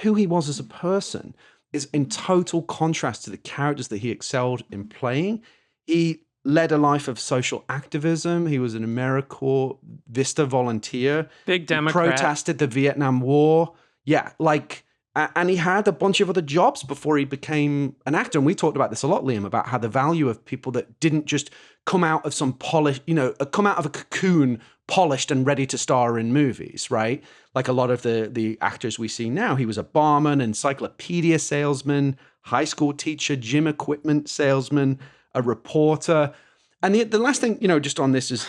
who he was as a person is in total contrast to the characters that he excelled in playing. He led a life of social activism. He was an AmeriCorps Vista volunteer. Big Democrat. He protested the Vietnam War. Yeah, like And he had a bunch of other jobs before he became an actor. And we talked about this a lot, Liam, about how the value of people that didn't just come out of some polished, come out of a cocoon polished and ready to star in movies, right? Like a lot of the actors we see now. He was a barman, encyclopedia salesman, high school teacher, gym equipment salesman, a reporter. And the last thing, just on this is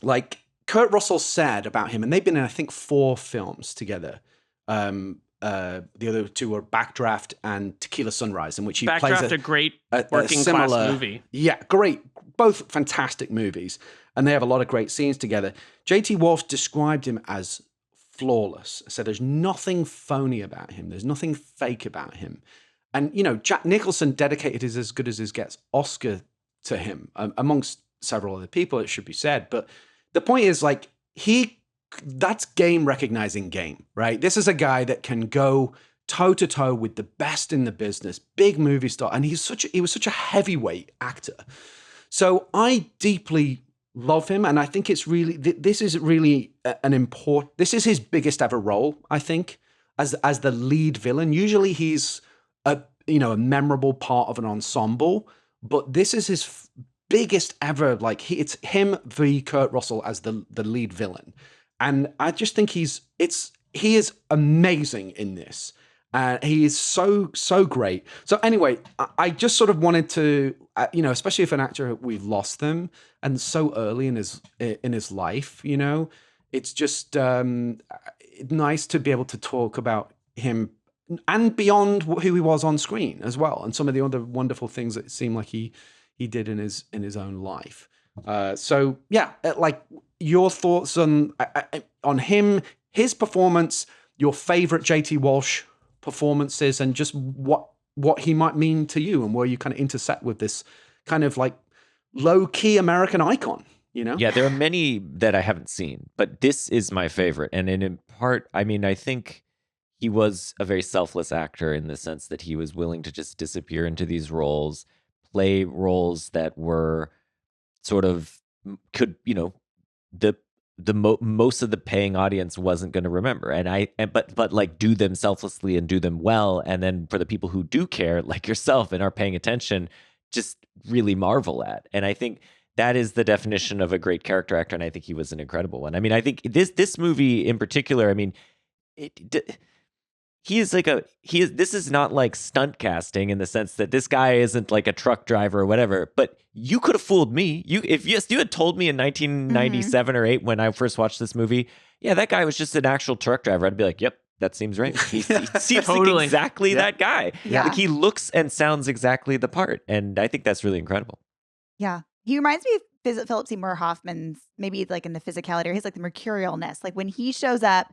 like Kurt Russell said about him, and they've been in, I think, 4 films together. The other 2 were Backdraft and Tequila Sunrise, in which he plays a great working class movie. Yeah, great. Both fantastic movies. And they have a lot of great scenes together. JT Walsh described him as flawless. So there's nothing phony about him. There's nothing fake about him. And, Jack Nicholson dedicated his As Good as His Gets Oscar to him, amongst several other people, it should be said. But the point is, like, that's game recognizing game, right? This is a guy that can go toe to toe with the best in the business, big movie star, and he was such a heavyweight actor. So I deeply love him, and I think it's really this is really this is his biggest ever role, I think, as the lead villain. Usually he's a memorable part of an ensemble, but this is his biggest ever. Like it's him v. Kurt Russell as the lead villain. And I just think he is amazing in this. He is so great. So anyway, I just sort of wanted to, especially if an actor, we've lost them and so early in his life, it's just nice to be able to talk about him and beyond who he was on screen as well. And some of the other wonderful things that it seemed like he did in his own life. So yeah, like your thoughts on him, his performance, your favorite JT Walsh performances, and just what he might mean to you, and where you kind of intersect with this kind of like low key American icon. Yeah, there are many that I haven't seen, but this is my favorite. And in part, I mean, I think he was a very selfless actor in the sense that he was willing to just disappear into these roles, play roles that were sort of most of the paying audience wasn't going to remember, but like do them selflessly and do them well, and then for the people who do care, like yourself, and are paying attention, just really marvel at. And I think that is the definition of a great character actor, and I think he was an incredible one. I mean, I think this movie in particular, I mean, this is not like stunt casting in the sense that this guy isn't like a truck driver or whatever, but you could have fooled me. If you had told me in 1997 or 8 when I first watched this movie, yeah, that guy was just an actual truck driver, I'd be like, yep, that seems right. He seems like exactly that guy. Yeah. Like he looks and sounds exactly the part. And I think that's really incredible. Yeah. He reminds me of Philip Seymour Hoffman's, maybe like in the physicality, or he's like the mercurialness. Like when he shows up,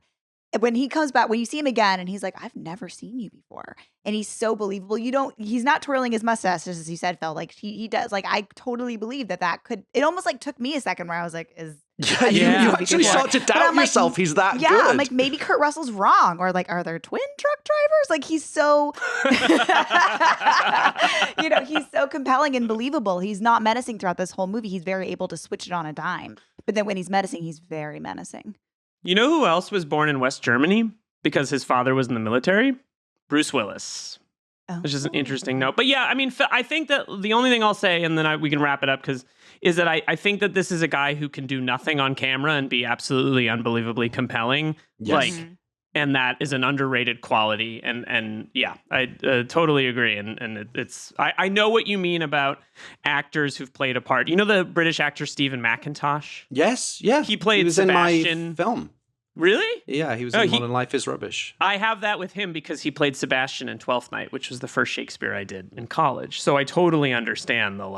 when he comes back, when you see him again and he's like, I've never seen you before. And he's so believable. He's not twirling his mustache, just as you said, Phil. Like he does. Like I totally believe that could, it almost like took me a second where I was like, you actually start to doubt yourself. He's that good. Yeah, I'm like, maybe Kurt Russell's wrong. Or like, are there twin truck drivers? Like he's so, he's so compelling and believable. He's not menacing throughout this whole movie. He's very able to switch it on a dime. But then when he's menacing, he's very menacing. You know who else was born in West Germany because his father was in the military? Bruce Willis. Which is an interesting note. But yeah, I mean, I think that the only thing I'll say, and then we can wrap it up, is that I think that this is a guy who can do nothing on camera and be absolutely unbelievably compelling. Yes. And that is an underrated quality. And yeah, I totally agree. And it's I know what you mean about actors who've played a part. You know the British actor Stephen McIntosh? Yes, yeah. He played was Sebastian. in my film. Really? Yeah, he was in Modern Life is Rubbish. I have that with him because he played Sebastian in Twelfth Night, which was the first Shakespeare I did in college. So I totally understand the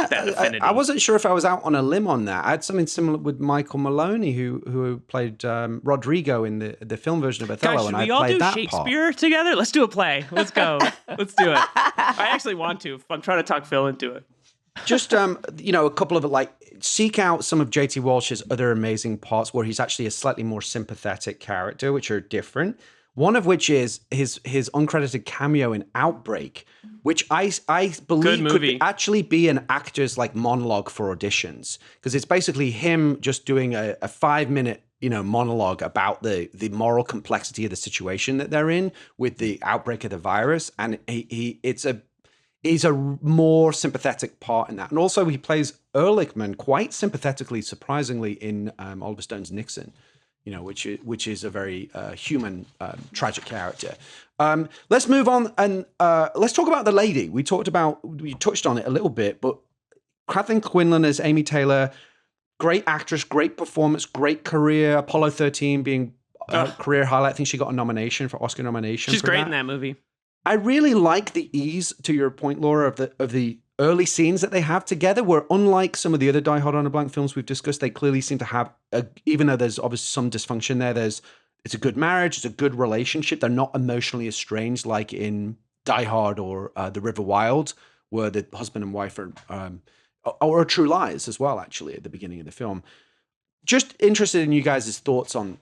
that affinity. I wasn't sure if I was out on a limb on that. I had something similar with Michael Maloney, who played Rodrigo in the film version of Othello, and I played that part. Should we all do Shakespeare together? Let's do a play. Let's go. Let's do it. I actually want to. I'm trying to talk Phil into it. Just a couple of seek out some of JT Walsh's other amazing parts where he's actually a slightly more sympathetic character, which are different. One of which is his uncredited cameo in Outbreak, which I believe could actually be an actor's monologue for auditions, because it's basically him just doing a 5-minute monologue about the moral complexity of the situation that they're in with the outbreak of the virus, and he's a more sympathetic part in that, and also he plays Ehrlichman quite sympathetically, surprisingly, in Oliver Stone's Nixon, which is a very human, tragic character. Let's move on and let's talk about the lady. We touched on it a little bit, but Kathleen Quinlan as Amy Taylor, great actress, great performance, great career. Apollo 13 being a career highlight. I think she got a nomination for Oscar nomination. She's great in that movie. I really like the ease, to your point, Laura, of the early scenes that they have together, where unlike some of the other Die Hard on a Blank films we've discussed, they clearly seem to have, even though there's obviously some dysfunction there, it's a good marriage, it's a good relationship. They're not emotionally estranged like in Die Hard or The River Wild, where the husband and wife are, or True Lies as well, actually, at the beginning of the film. Just interested in you guys' thoughts on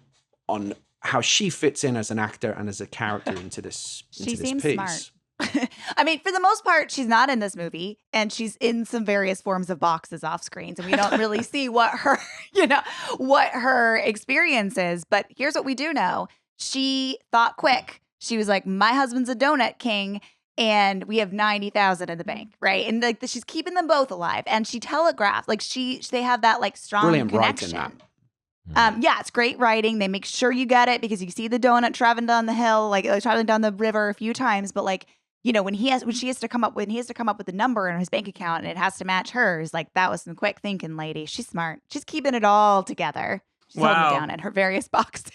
how she fits in as an actor and as a character into this seems piece. Smart. I mean, for the most part, she's not in this movie, and she's in some various forms of boxes off screen, so we don't really see what her experience is. But here's what we do know: she thought quick. She was like, "My husband's a donut king, and we have 90,000 in the bank, right?" And like, she's keeping them both alive, and she telegraphed like they have that like strong brilliant connection. Writing that. Yeah, it's great writing. They make sure you get it because you see the donut traveling down the hill, like traveling down the river a few times. But like, when he has to come up with the number in his bank account and it has to match hers, like that was some quick thinking, lady. She's smart. She's keeping it all together. She's holding it down in her various boxes.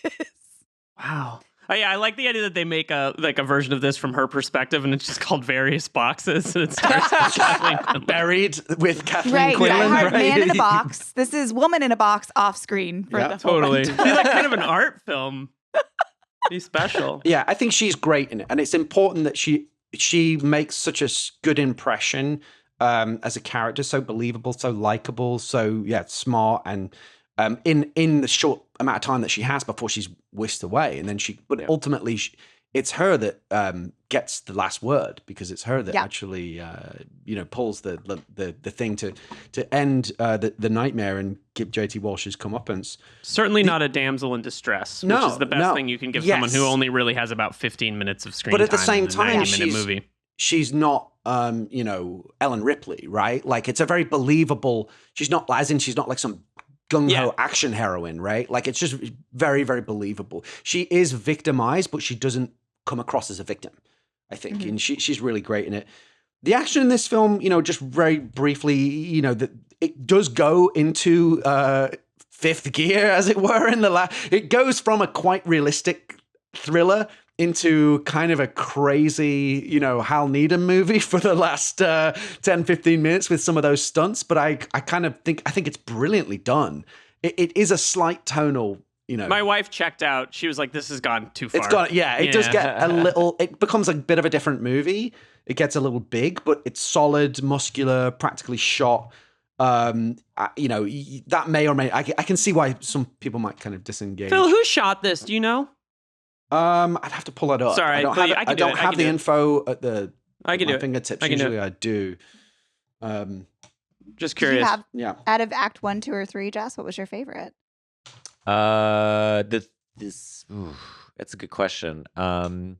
Wow. Oh yeah, I like the idea that they make a version of this from her perspective, and it's just called Various Boxes, and it stars Kathleen Quinlan. Buried with Kathleen Quinlan. Die Hard, right? Man in a Box. This is Woman in a Box off screen for the whole Totally. run. It's like kind of an art film. He's special. Yeah, I think she's great in it, and it's important that she makes such a good impression as a character, so believable, so likable, so smart, and in the short amount of time that she has before she's whisked away, and then ultimately it's her that gets the last word, because it's her that actually pulls the thing to end the nightmare and give JT Walsh's comeuppance. Certainly not a damsel in distress, which is the best thing you can give someone who only really has about 15 minutes of screen time. But at the same time, movie. She's not Ellen Ripley, right? Like, it's a very believable. She's not like some gung-ho action heroine, right? Like, it's just very, very believable. She is victimized, but she doesn't come across as a victim, I think. Mm-hmm. And she's really great in it. The action in this film, just very briefly, it does go into fifth gear, as it were, it goes from a quite realistic thriller into kind of a crazy, Hal Needham movie for the last 10, 15 minutes with some of those stunts. But I think it's brilliantly done. It is a slight tonal, My wife checked out. She was like, this has gone too far. It's gone, it does get a little, it becomes a bit of a different movie. It gets a little big, but it's solid, muscular, practically shot. That may or may, I can see why some people might kind of disengage. Phil, who shot this? Do you know? I'd have to pull it up. Sorry, I don't have the info at my fingertips. Usually I do. Just curious. Out of Act 1, 2, or 3, Jess, what was your favorite? That's a good question. I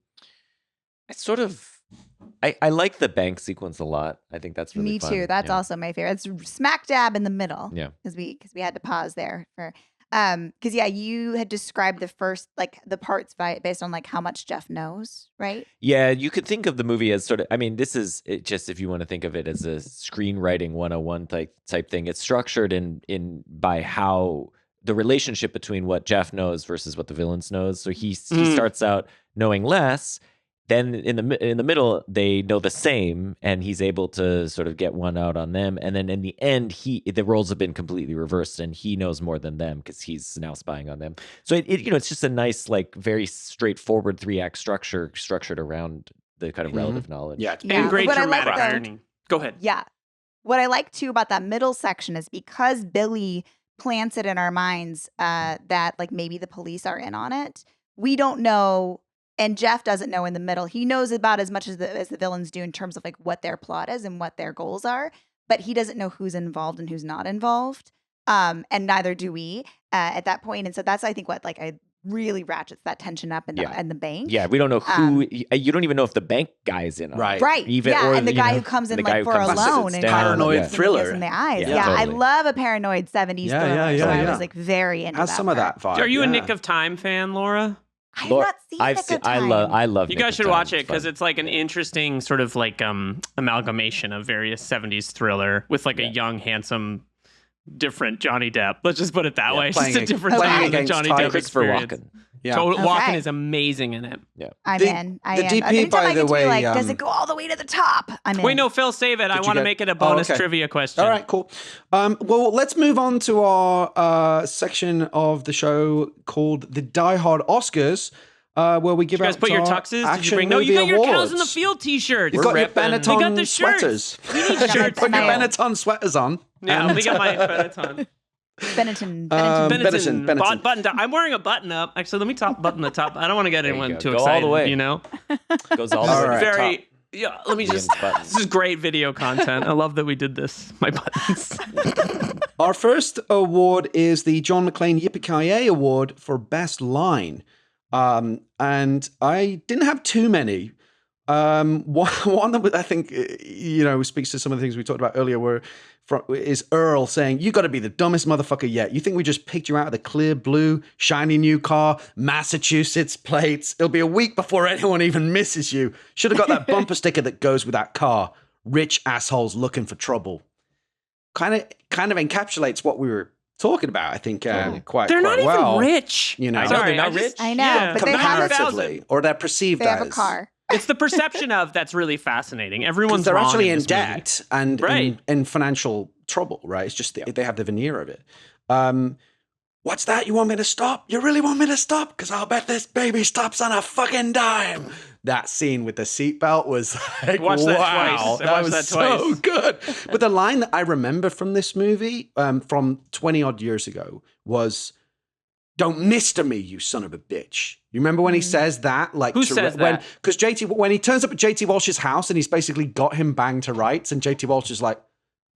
like the bank sequence a lot. I think that's really fun. Me too. That's also my favorite. It's smack dab in the middle. Yeah. Because we had to pause there for because you had described the first the parts based on how much Jeff knows, right? Yeah, you could think of the movie as this is just, if you want to think of it as a screenwriting 101 type thing. It's structured in by how the relationship between what Jeff knows versus what the villains knows. So he starts out knowing less. Then in the middle, they know the same, and he's able to sort of get one out on them. And then in the end, the roles have been completely reversed, and he knows more than them because he's now spying on them. So it's just a nice, very straightforward 3-act structured around the kind of relative knowledge. Yeah, and great dramatic irony. Go ahead. Yeah, what I like too about that middle section is because Billy plants it in our minds that maybe the police are in on it. We don't know. And Jeff doesn't know in the middle. He knows about as much as the villains do in terms of what their plot is and what their goals are, but he doesn't know who's involved and who's not involved. and neither do we at that point. And so that's, I think, what like I really ratchets that tension up in the bank. Yeah, we don't know who. You don't even know if the bank guy is in on it. Right. Even, yeah, or, and the guy know, who comes in the like guy for who a comes loan and and paranoid thriller in the eyes. Yeah, Yeah, I totally. love a paranoid 70s thriller. So I was like very into Has that some of part. that vibe. Are you a Nick of Time fan, Laura? I have not seen Nick of Time. I love. You Nick guys of should Time. watch it It's fun. because it's like an interesting sort of like amalgamation of various 70s thriller with like a young, handsome, different Johnny Depp. Let's just put it that way. It's just a different playing time of against Johnny Ty Depp Christopher experience. Walken. Yeah. Walken is amazing in it. Yeah. I'm in. I the am. DP, Anytime by I get the to be way, like, does it go all the way to the top? I'm in. Wait, no, Phil, save it. I you want to get- make it a bonus okay. trivia question. All right, cool. Well, let's move on to our section of the show called the Die Hard Oscars, where we give You guys out put your our tuxes? Did you action bring? No, you got movie your Cows in the awards. Field t-shirts. You've got your repping. Benetton We got the shirts. sweaters. We need You shirts. put your my- Benetton sweaters on. Yeah, we got my Benetton. Benetton. Benetton. Button down. I'm wearing a button up. Actually, let me button the top. I don't want to get you anyone go. too Go all excited. the way. You know, Goes all the All way. right. to the very. top. Yeah, let me just. Ian's buttons. This is great video content. I love that we did this. My buttons. Our first award is the John McClane Yippee-Ki-Yay Award for Best Line. And I didn't have too many. One that I think, speaks to some of the things we talked about earlier is Earl saying, "You got to be the dumbest motherfucker yet. You think we just picked you out of the clear blue, shiny new car, Massachusetts plates. It'll be a week before anyone even misses you. Should have got that bumper sticker that goes with that car. Rich assholes looking for trouble." Kind of encapsulates what we were talking about, I think, quite They're not well. even rich. You know. I know, Sorry, they're not just- rich. I know, Yeah. but they have Comparatively, or they're perceived They have as. a car. It's the perception of that's really fascinating. 'Cause Everyone's they're wrong actually in this movie. debt and Right. in financial trouble, right? It's just they have the veneer of it. What's that? You want me to stop? You really want me to stop? Because I'll bet this baby stops on a fucking dime. That scene with the seatbelt was like, Watched that wow, twice. I that watched was that so twice. good. But the line that I remember from this movie, from 20 odd years ago, was, "Don't mister me, you son of a bitch." You remember when he says that? Like, Who says that? Because when he turns up at JT Walsh's house and he's basically got him banged to rights, and JT Walsh is like,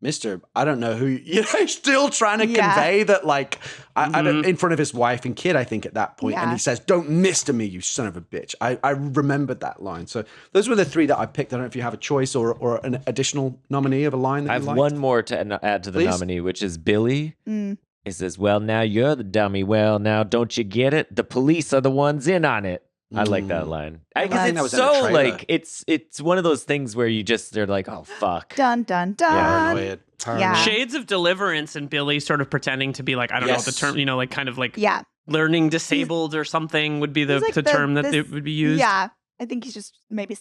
"Mister, I don't know who," he's still trying to convey that, like, I don't, in front of his wife and kid, I think, at that point. And he says, "Don't mister me, you son of a bitch." I remembered that line. So those were the three that I picked. I don't know if you have a choice or an additional nominee of a line that I you have liked. one more to add to the Please. nominee, which is Billy. Mm. He says, "Well, now you're the dummy. Well, now don't you get it? The police are the ones in on it." I like that line. I Because think that it's was in the so trailer. like it's one of those things where they're like, "Oh fuck." Dun, dun, dun. Paranoid. Yeah. Shades of Deliverance and Billy sort of pretending to be like, I don't know what the Yes. term, like kind of like Yeah. learning disabled or something would be the, He's like the term that this- would be used. Yeah. I think he's just maybe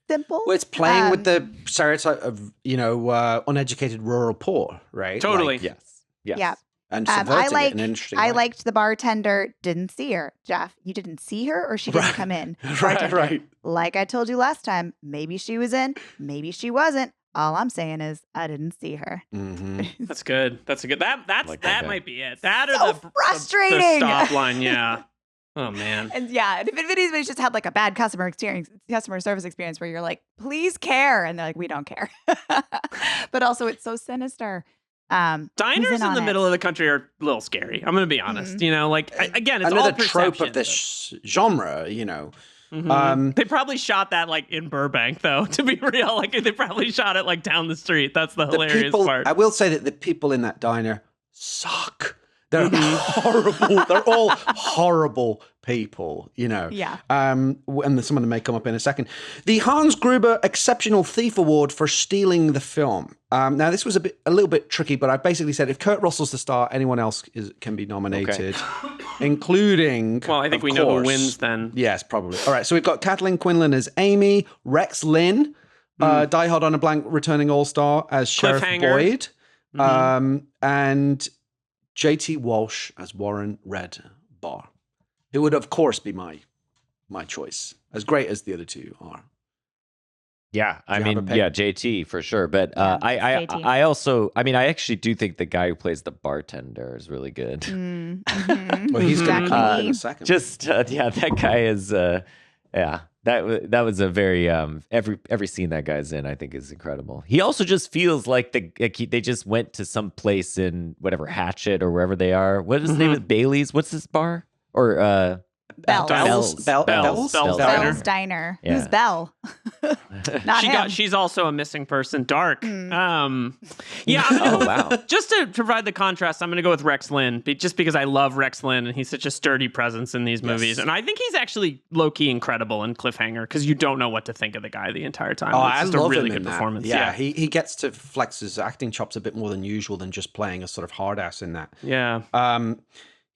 simple. Well, it's playing with Um, the stereotype of, uneducated rural poor, right? Totally. Like, Yes. Yes. Yeah. and subverting it in an interesting I way. liked the bartender. Didn't see her, Jeff. You didn't see her, or she didn't Right. come in. Right, Bartender. right. Like I told you last time, maybe she was in, maybe she wasn't. All I'm saying is I didn't see her. Mm-hmm. That's good. That's a good. That Like that guy. might be it. That or So the frustrating. The stop line. Yeah. Oh man. And yeah, and if anybody's just had like a bad customer service experience where you're like, please care, and they're like, we don't care. But also, it's so sinister. Diners who's in on the it? middle of the country are a little scary. I'm going to be honest. Again, it's all Another trope perception, of this genre, Mhm. They probably shot that like in Burbank, though. To be real, like they probably shot it like down the street. That's the hilarious part. I will say that the people in that diner suck. They're horrible. They're all horrible people, Yeah. And some of them may come up in a second. The Hans Gruber Exceptional Thief Award for stealing the film. Now, this was a little bit tricky, but I basically said if Kurt Russell's the star, anyone else can be nominated, including. Well, I think of we know who course- wins then. Yes, probably. All right, so we've got Kathleen Quinlan as Amy, Rex Lynn, Die Hard on a Blank returning all-star as Sheriff Cliffhanger. Boyd, and JT Walsh as Warren Red Barr, who would, of course, be my choice, as great as the other two are. Yeah, I Do you have mean, a pick? yeah, JT for sure. But Yeah, I JT. also, I actually do think the guy who plays the bartender is really good. Mhm. Well, he's going to Mhm. come up in a second. Just yeah, that guy is yeah. That was a very every scene that guy's in, I think, is incredible. He also just feels like they just went to some place in whatever Hatchet or wherever they are. What is the name of Bailey's? What's this bar? Or Bell's Bell's Diner. Yeah. Who's Bell? Not him. She's also a missing person. Dark. Yeah. Oh, wow. Just to provide the contrast, I'm going to go with Rex Lynn, just because I love Rex Lynn and he's such a sturdy presence in these movies. And I think he's actually low-key incredible in Cliffhanger because you don't know what to think of the guy the entire time. Oh, It's I just love a really him in good that. performance. Yeah, he gets to flex his acting chops a bit more than usual than just playing a sort of hard ass in that. Yeah.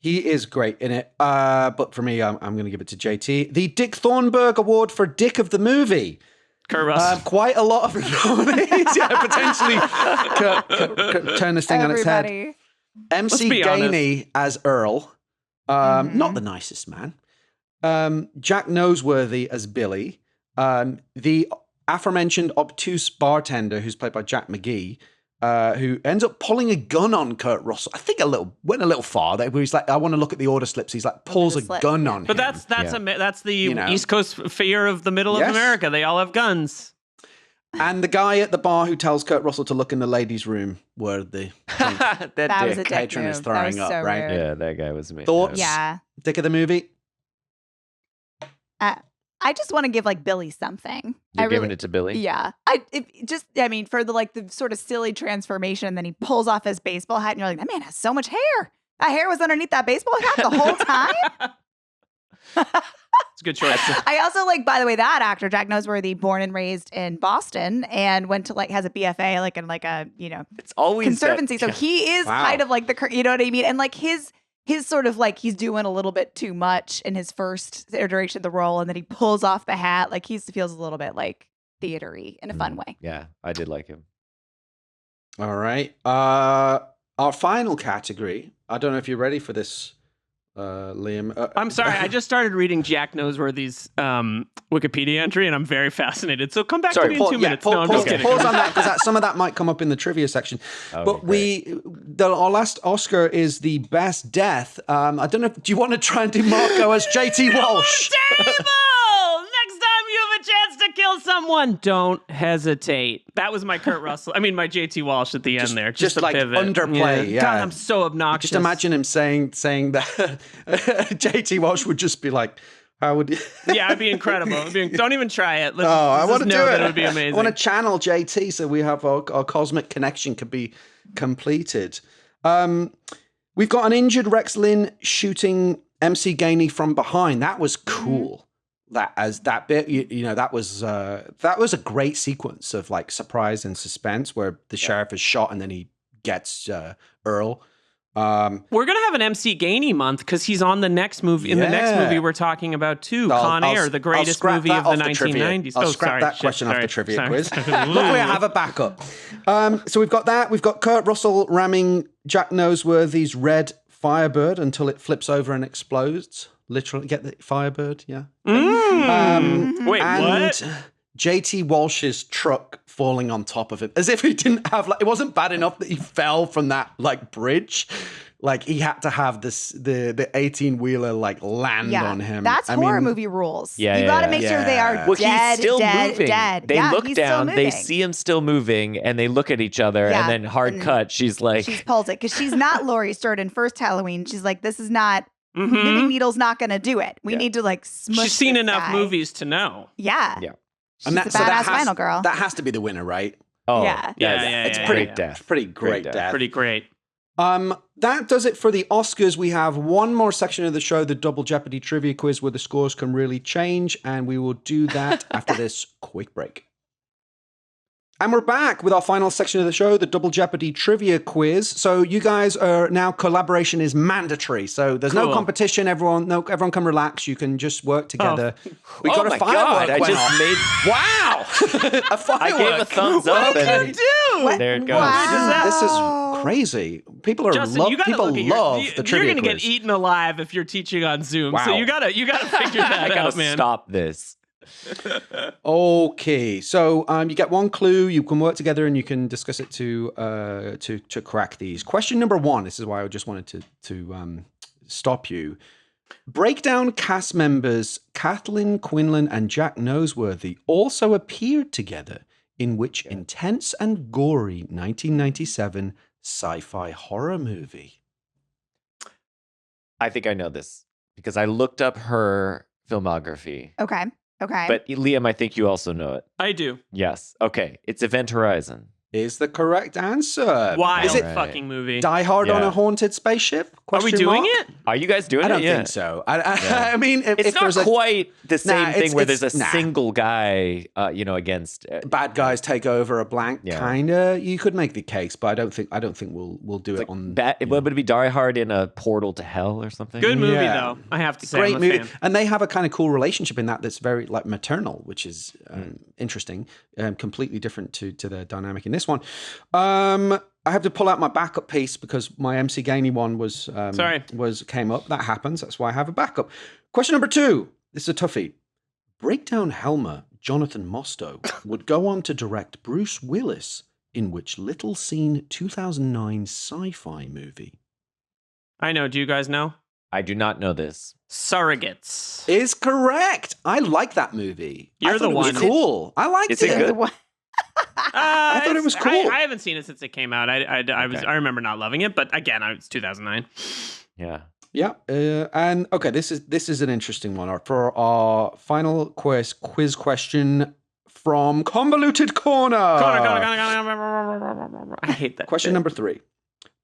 He is great in it. But for me, I'm going to give it to JT. The Dick Thornburg Award for Dick of the Movie. Kurt Russell. Quite a lot of nominees. Yeah, potentially turn this thing on its head. Everybody. MC be Gainey as Earl. Not the nicest man. Jack Noseworthy as Billy. The aforementioned obtuse bartender, who's played by Jack McGee, who ends up pulling a gun on Kurt Russell. I think went a little far. Where he's like, I want to look at the order slips. He's like, pulls a gun on him. But that's the East Coast fear of the middle of Yes. America. They all have guns. And the guy at the bar who tells Kurt Russell to look in the ladies' room where the That was a dick patron move. is throwing that was up, so right? rude. Yeah, that guy was amazing. Thoughts? Yeah. Dick of the movie? I just want to give like Billy something. You're giving it to Billy? Yeah. For the sort of silly transformation, then he pulls off his baseball hat and you're like, that man has so much hair. That hair was underneath that baseball hat the whole time. It's a good choice. I also like, by the way, that actor, Jack Noseworthy, born and raised in Boston and went to has a BFA, in a It's always conservancy. So he is Wow. kind of like you know what I mean? And his sort of he's doing a little bit too much in his first iteration of the role, and then he pulls off the hat. He feels a little bit like theatery in a fun way. Yeah, I did like him. All right. Our final category. I don't know if you're ready for this, Liam. I'm sorry. I just started reading Jack Noseworthy's Wikipedia entry, and I'm very fascinated. So come back to me in 2 minutes. No, I'm just kidding. Pause on that because some of that might come up in the trivia section. Okay, But our last Oscar is the best death. I don't know. Do you want to try and do Marco as JT Walsh? Table! Next time you have a chance to kill someone, don't hesitate. That was my my JT Walsh at the end there. Just a like pivot. underplay, yeah. God, I'm so obnoxious. Just imagine him saying that JT Walsh would just be like, how would you? Yeah, it'd be incredible. Don't even try it. I want to do it. It would be amazing. I want to channel JT so we have our cosmic connection could be completed. We've got an injured Rex Lynn shooting MC Gainey from behind. That was cool. That bit, that was a great sequence of surprise and suspense where the sheriff is shot and then he gets Earl. We're gonna have an MC Gainey month because he's on the next movie. In the next movie we're talking about too, Con Air, the greatest movie of the 1990s. I'll scrap that question off the trivia quiz. Sorry. Luckily, I have a backup. So we've got that. We've got Kurt Russell ramming Jack Noseworthy's red Firebird until it flips over and explodes. Literally, get the Firebird, yeah. Wait, and what? JT Walsh's truck falling on top of him, as if he didn't have it wasn't bad enough that he fell from that bridge. He had to have this the 18-wheeler land on him. That's horror movie rules. Yeah, you got to make sure they are Well, dead, he's still dead, moving. dead. They look he's down, still they moving. see him still moving, and they look at each other, and then hard cut, she's like... She's pulled it, because she's not Laurie Strode in first Halloween. She's like, this is not... Knitting needle's not going to do it. We need to smush She's seen this enough guy. movies to know. Yeah. Yeah. She's a badass final girl. That has to be the winner, right? Oh, Yeah. It's pretty pretty death. Pretty great death. Pretty great. That does it for the Oscars. We have one more section of the show, the Double Jeopardy trivia quiz, where the scores can really change, and we will do that after this quick break. And we're back with our final section of the show, the Double Jeopardy trivia quiz. So you guys are now, collaboration is mandatory. So there's no competition. Everyone can relax. You can just work together. We got a firework. I just made... Wow! A firework. I gave a thumbs up. What did you do? There it goes. Wow. This is crazy. People are Justin, you gotta people look at love your, the trivia You're gonna quiz. get eaten alive if you're teaching on Zoom. Wow. So you gotta figure that I gotta out, man. stop this. Okay, so you get one clue. You can work together and you can discuss it to crack these. Question number one. This is why I just wanted to stop you. Breakdown cast members Kathleen Quinlan and Jack Noseworthy also appeared together in which intense and gory 1997 sci-fi horror movie? I think I know this because I looked up her filmography. Okay. But Liam, I think you also know it. I do. Yes. Okay. It's Event Horizon. Is the correct answer. Wild Is it fucking movie. Die Hard on Yeah. a haunted spaceship? Are we doing it? Are you guys doing I it? don't Yeah. think so. I mean, if It's not there's quite the same Nah, thing where it's- there's a nah. single guy, against. bad guys take over a blank, Yeah. kinda. You could make the case, but I don't think we'll do it on. Would it be Die Hard in a portal to hell or something? Good movie, Yeah. though. I have to say. Great I'm a movie, fan. and they have a kind of cool relationship in that's very like maternal, which is interesting, completely different to the dynamic in this one. I have to pull out my backup piece because my MC Gainey one was came up. That happens. That's why I have a backup. Question number 2. This is a toughie. Breakdown Helmer Jonathan Mostow would go on to direct Bruce Willis in which little seen 2009 sci-fi movie? I know. Do you guys know? I do not know this. Surrogates. Is correct. I like that movie. You're I thought the it was one. cool. I liked Is it it. good? I thought it was cool. I haven't seen it since it came out. I remember not loving it, but again, it's 2009. Yeah. Yeah, and okay, this is an interesting one. For our final quiz question from Convoluted Corner. I hate that. Question shit. number 3.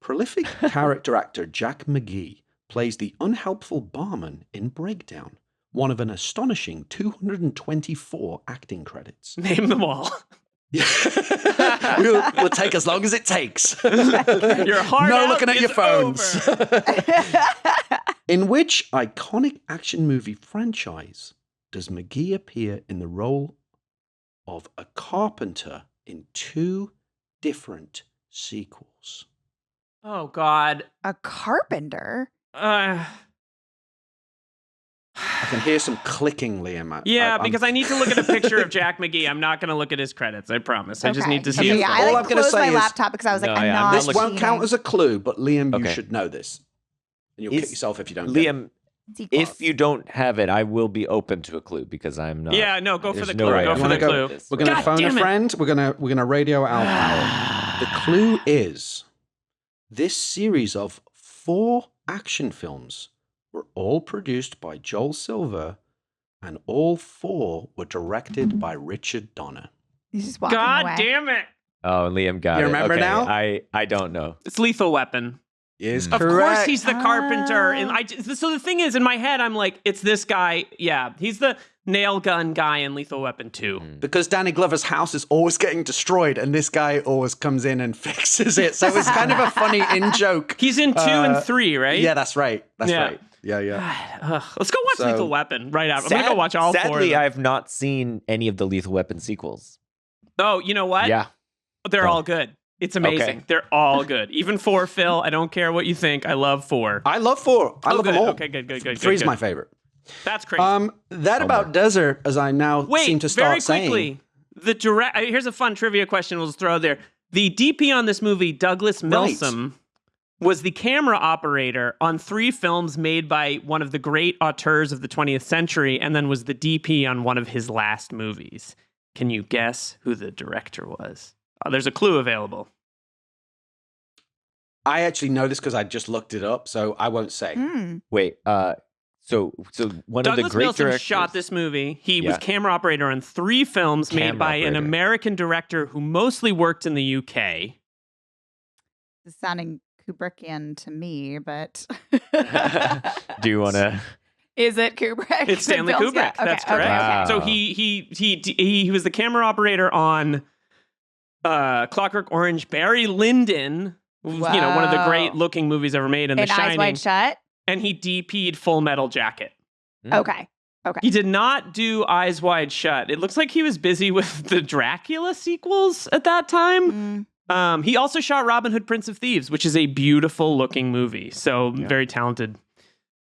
Prolific character actor Jack McGee plays the unhelpful barman in Breakdown, one of an astonishing 224 acting credits. Name them all. we'll take as long as it takes. Your heart No out looking at is your phones. over. In which iconic action movie franchise does McGee appear in the role of a carpenter in 2 different sequels? Oh God. A carpenter? I can hear some clicking, Liam. Yeah, I'm- because I need to look at a picture of Jack McGee. I'm not going to look at his credits. I promise. I just need to see. Okay, his yeah, photo. I All like I'm gonna closed say my is- laptop because I was like, No, I'm yeah, I'm not. not This looking- won't count as a clue, but Liam, you Okay. should know this. And you'll kick Is- yourself if you don't. get it. Liam, Sequels. if you don't have it, I will be open to a clue because I'm not. Yeah, no, go for there's the no clue. way Go I'm for the gonna clue. get this. We're gonna God phone a damn it. friend. We're gonna radio our power. The clue is this series of 4 action films were all produced by Joel Silver, and all 4 were directed by Richard Donner. He's just walking God away. damn it. Oh, Liam got You it. remember Okay, now? I don't know. It's Lethal Weapon. Is Of correct. course he's the carpenter. And Ah. so the thing is, in my head, I'm like, it's this guy. Yeah, he's the nail gun guy in Lethal Weapon 2. Because Danny Glover's house is always getting destroyed, and this guy always comes in and fixes it. So it's kind of a funny in-joke. He's in 2 and 3, right? Yeah, that's right. That's Yeah. right. Yeah. God, ugh. Let's go watch So- Lethal Weapon right out. I'm going to go watch all 4 of Sadly, them. I've not seen any of the Lethal Weapon sequels. Oh, you know what? Yeah. They're Oh. all good. It's amazing. Okay. They're all good. Even 4, Phil. I don't care what you think. I love 4. I love 4. I love good. them all. Okay, good. 3 is good. my favorite. That's crazy. That about does it, as I now Wait, seem to start very saying. quickly. Here's a fun trivia question we'll just throw there. The DP on this movie, Douglas Milsom, was the camera operator on 3 films made by one of the great auteurs of the 20th century, and then was the DP on one of his last movies. Can you guess who the director was? There's a clue available. I actually know this because I just looked it up, so I won't say. Hmm. Wait. So one of the Douglas great Milsom directors shot this movie. He was Yeah. camera operator on 3 films made Camera by an operator. American director who mostly worked in the UK. It's sounding Kubrickian to me, but Do you want to? is it Kubrick? It's Stanley Films? Kubrick. Yeah. Okay, That's okay, correct. Wow. So he was the camera operator on Clockwork Orange. Barry Lyndon, who's, one of the Wow. great looking movies ever made, and The And Eyes Shining. Wide Shut. And he DP'd Full Metal Jacket. Okay. He did not do Eyes Wide Shut. It looks like he was busy with the Dracula sequels at that time. He also shot Robin Hood, Prince of Thieves, which is a beautiful looking movie. So very talented.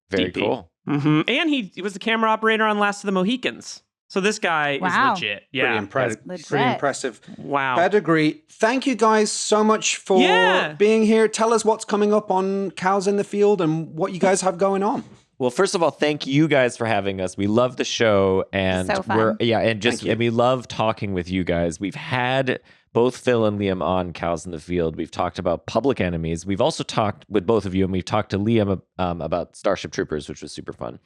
Very DP. cool. And he was the camera operator on Last of the Mohicans. So this guy Wow. is legit. Pretty, Yeah. impressive. Legit. Pretty impressive. Wow. Pedigree. Thank you guys so much for Yeah. being here. Tell us what's coming up on Cows in the Field and what you guys have going on. Well, first of all, thank you guys for having us. We love the show, and So fun. and we love talking with you guys. We've had both Phil and Liam on Cows in the Field. We've talked about Public Enemies. We've also talked with both of you, and we've talked to Liam about Starship Troopers, which was super fun.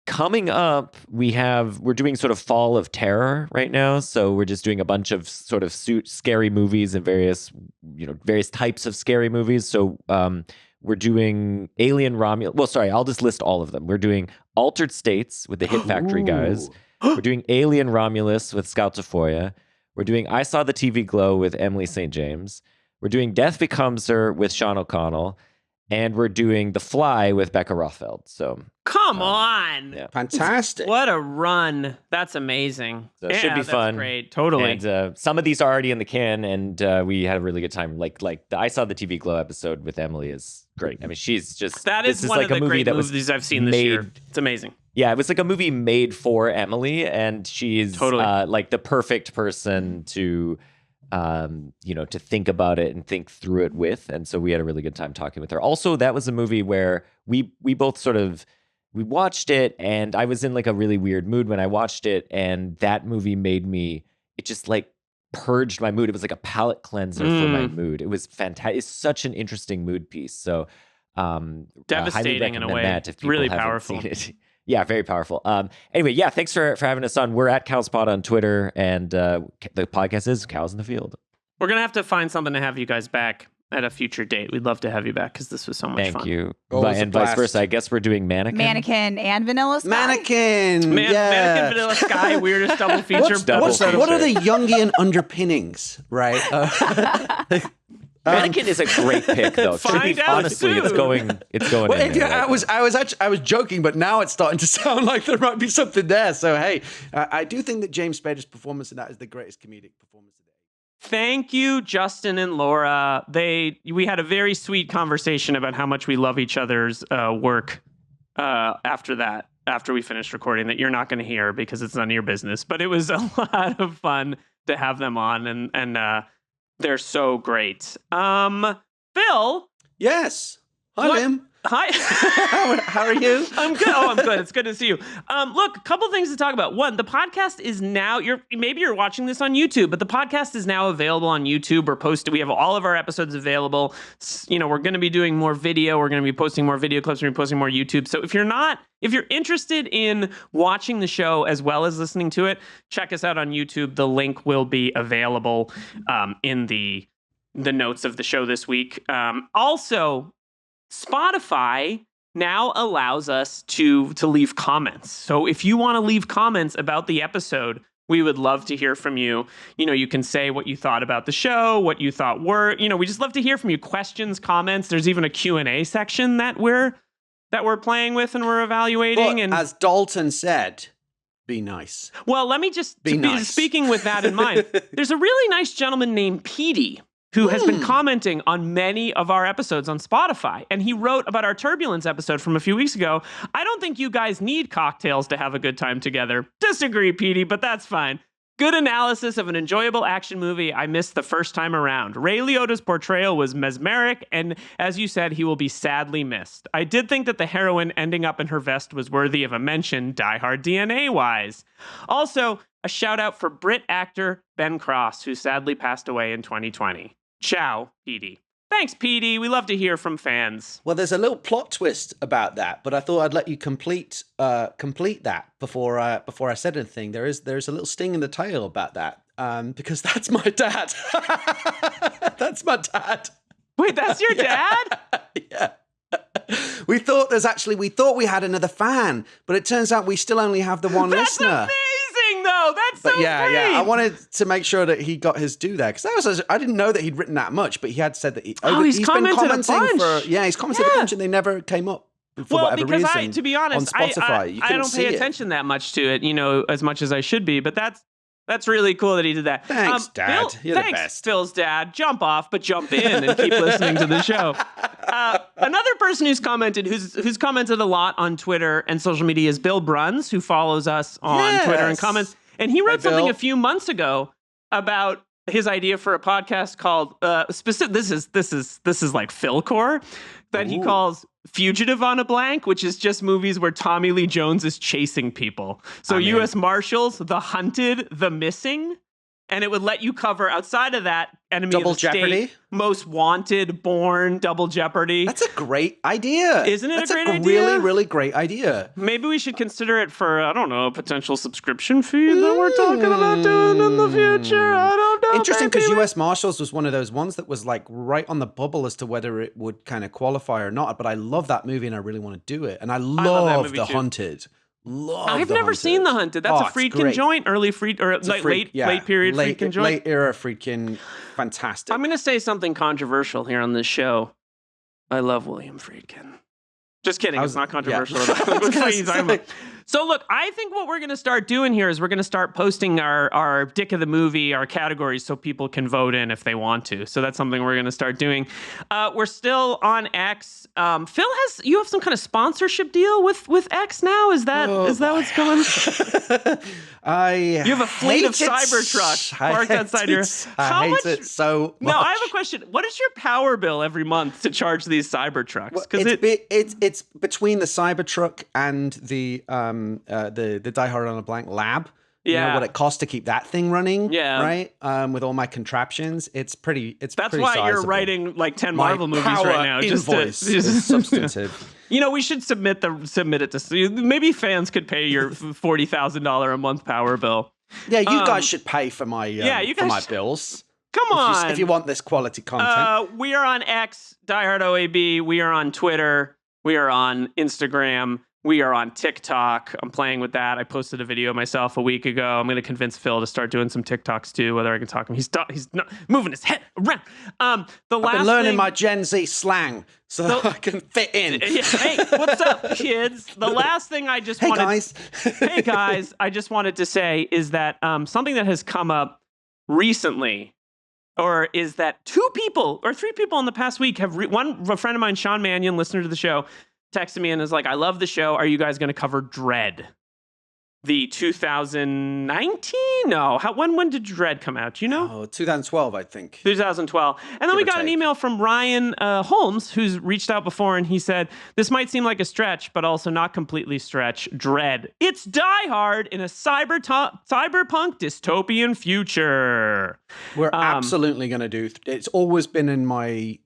Coming up, we're doing sort of Fall of Terror right now. So we're just doing a bunch of sort of scary movies and various types of scary movies. So we're doing Alien Romulus. Well, sorry, I'll just list all of them. We're doing Altered States with the Hit Factory guys. We're doing Alien Romulus with Scout Tafoya. We're doing I Saw the TV Glow with Emily St. James. We're doing Death Becomes Her with Sean O'Connell. And we're doing The Fly with Becca Rothfeld. So come on. Yeah. Fantastic. What a run. That's amazing. So it should be fun. Great. Totally. And some of these are already in the can, and we had a really good time. Like the I Saw the TV Glow episode with Emily is great. I mean, she's just... That is one like of the a movie great movies I've seen this year. It's amazing. Yeah, it was like a movie made for Emily, and she's totally like the perfect person to... to think about it and think through it with. And so we had a really good time talking with her. Also, that was a movie where we both we watched it, and I was in like a really weird mood when I watched it, and that movie it just like purged my mood. It was like a palate cleanser for my mood. It was fantastic. It's such an interesting mood piece. So devastating in a way. That if people really haven't powerful. seen it. Yeah, very powerful. Anyway, yeah, thanks for having us on. We're at Cowspot on Twitter, and the podcast is Cows in the Field. We're going to have to find something to have you guys back at a future date. We'd love to have you back because this was so much fun. Thank you. Always And a vice blast. versa. I guess we're doing Mannequin. Mannequin and Vanilla Sky. Mannequin. Mannequin, Vanilla Sky, weirdest double feature. What are the Jungian underpinnings, right? Mannequin is a great pick, though. Find out Honestly, soon. it's going Well, in there. I was joking, but now it's starting to sound like there might be something there. So hey, I do think that James Spader's performance in that is the greatest comedic performance today. Thank you, Justin and Laura. We had a very sweet conversation about how much we love each other's work after we finished recording that you're not going to hear because it's none of your business. But it was a lot of fun to have them on, and they're so great. Phil? Yes. Hi, What? Liam. Hi. How are you? I'm good. Oh, I'm good. It's good to see you. Look, a couple things to talk about. One, the podcast is now, maybe you're watching this on YouTube, but the podcast is now available on YouTube. We're posted. We have all of our episodes available. We're going to be doing more video. We're going to be posting more video clips. We're going to be posting more YouTube. So if you're interested in watching the show as well as listening to it, check us out on YouTube. The link will be available in the notes of the show this week. Also, Spotify now allows us to leave comments. So if you want to leave comments about the episode, we would love to hear from you. You can say what you thought about the show, what you thought we just love to hear from you. Questions, comments. There's even a Q&A section that we're playing with and we're evaluating. But and as Dalton said, be nice. well, let me just Be nice. Speaking with that in mind, there's a really nice gentleman named Petey who has been commenting on many of our episodes on Spotify. And he wrote about our Turbulence episode from a few weeks ago. I don't think you guys need cocktails to have a good time together. Disagree, Petey, but that's fine. Good analysis of an enjoyable action movie I missed the first time around. Ray Liotta's portrayal was mesmeric, and as you said, he will be sadly missed. I did think that the heroine ending up in her vest was worthy of a mention, Die Hard DNA-wise. Also, a shout out for Brit actor Ben Cross, who sadly passed away in 2020. Ciao, Petey. Thanks, Petey. We love to hear from fans. Well, there's a little plot twist about that, but I thought I'd let you complete that before I said anything. There's a little sting in the tail about that, because that's my dad. That's my dad. Wait, that's your dad? Yeah. We thought we had another fan, but it turns out we still only have the one listener. Amazing, though. That's so But yeah, great. I wanted to make sure that he got his due there, because I didn't know that he'd written that much, but he had said that he's been commented a commenting bunch. he's commented a bunch, and they never came up for whatever because reason. to be honest, on Spotify, you I couldn't don't see pay it. attention that much to it, as much as I should be. But that's really cool that he did that. Thanks, Dad. You're the thanks, best. Phil's dad. Jump off, but jump in and keep listening to the show. Another person who's commented a lot on Twitter and social media is Bill Bruns, who follows us on Twitter and comments. And he wrote something Bill. a few months ago about his idea for a podcast called specific. This is like Philcore that he calls Fugitive on a Blank, which is just movies where Tommy Lee Jones is chasing people. So U.S. Marshals, The Hunted, The Missing. And it would let you cover outside of that enemy Double of the Jeopardy? state, Most Wanted, Born, Double Jeopardy. That's a great idea. Isn't it That's a great a idea? really, really great idea. Maybe we should consider it for, I don't know, a potential subscription fee that we're talking about doing in the future. I don't know. Interesting, maybe because we- U.S. Marshals was one of those ones that was like right on the bubble as to whether it would kind of qualify or not. But I love that movie and I really want to do it. And I love that love movie The too. Hunted. Love I've The never Hunted. seen The Hunted. That's Oh, a it's Friedkin great. joint, early late period Friedkin joint. Late era Friedkin, fantastic. I'm going to say something controversial here on this show. I love William Friedkin. Just kidding. It's not controversial at all. What are you talking about? So look, I think what we're going to start doing here is we're going to start posting our Dick of the Movie, our categories, so people can vote in if they want to. So that's something we're going to start doing. We're still on X. Phil, you have some kind of sponsorship deal with X now? Is that what's going on? You have a fleet of Cybertrucks parked outside your... I hate it so much. No, I have a question. What is your power bill every month to charge these Cybertrucks? Well, Because it's between the Cybertruck and the Die Hard on a Blank lab. You know what it costs to keep that thing running. Yeah. Right. With all my contraptions, it's pretty. That's why you're sizable. writing like 10 My Marvel movies power right now. Invoice is substantive. You know, we should submit it to. Maybe fans could pay your $40,000 a month power bill. Yeah, you guys should pay for my you for my guys- bills. Come on. If you want this quality content. We are on X, Die Hard OAB. We are on Twitter. We are on Instagram. We are on TikTok. I'm playing with that. I posted a video myself a week ago. I'm going to convince Phil to start doing some TikToks too, whether I can talk him. He's not moving his head around. I've been learning my Gen Z slang so that I can fit in. Hey, what's up, kids? The last thing I just wanted... guys. Hey, guys. I just wanted to say is that something that has come up recently, or is that 2 people or 3 people in the past week have... a friend of mine, Sean Mannion, listener to the show, texted me and is like, I love the show. Are you guys going to cover Dread? The 2019? No. When did Dread come out? Do you know? Oh, 2012, I think. 2012. And then we got an email from Ryan Holmes, who's reached out before, and he said, this might seem like a stretch, but also not completely stretch. Dread. It's Die Hard in a cyberpunk dystopian future. We're absolutely going to do... It's always been in my...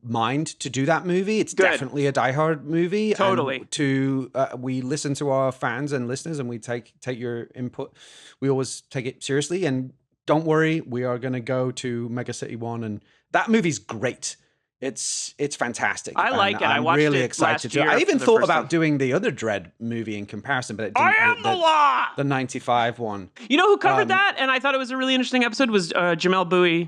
mind to do that movie. It's definitely a Die Hard movie. Totally. And we listen to our fans and listeners, and we take your input. We always take it seriously. And don't worry, we are going to go to Mega City 1, and that movie's great. It's fantastic. I like it. I I'm watched really it excited last year to. I even for the thought first about time. doing the other Dread movie in comparison, but it didn't. I am the law. The 95 one. You know who covered that? And I thought it was a really interesting episode was Jamel Bowie,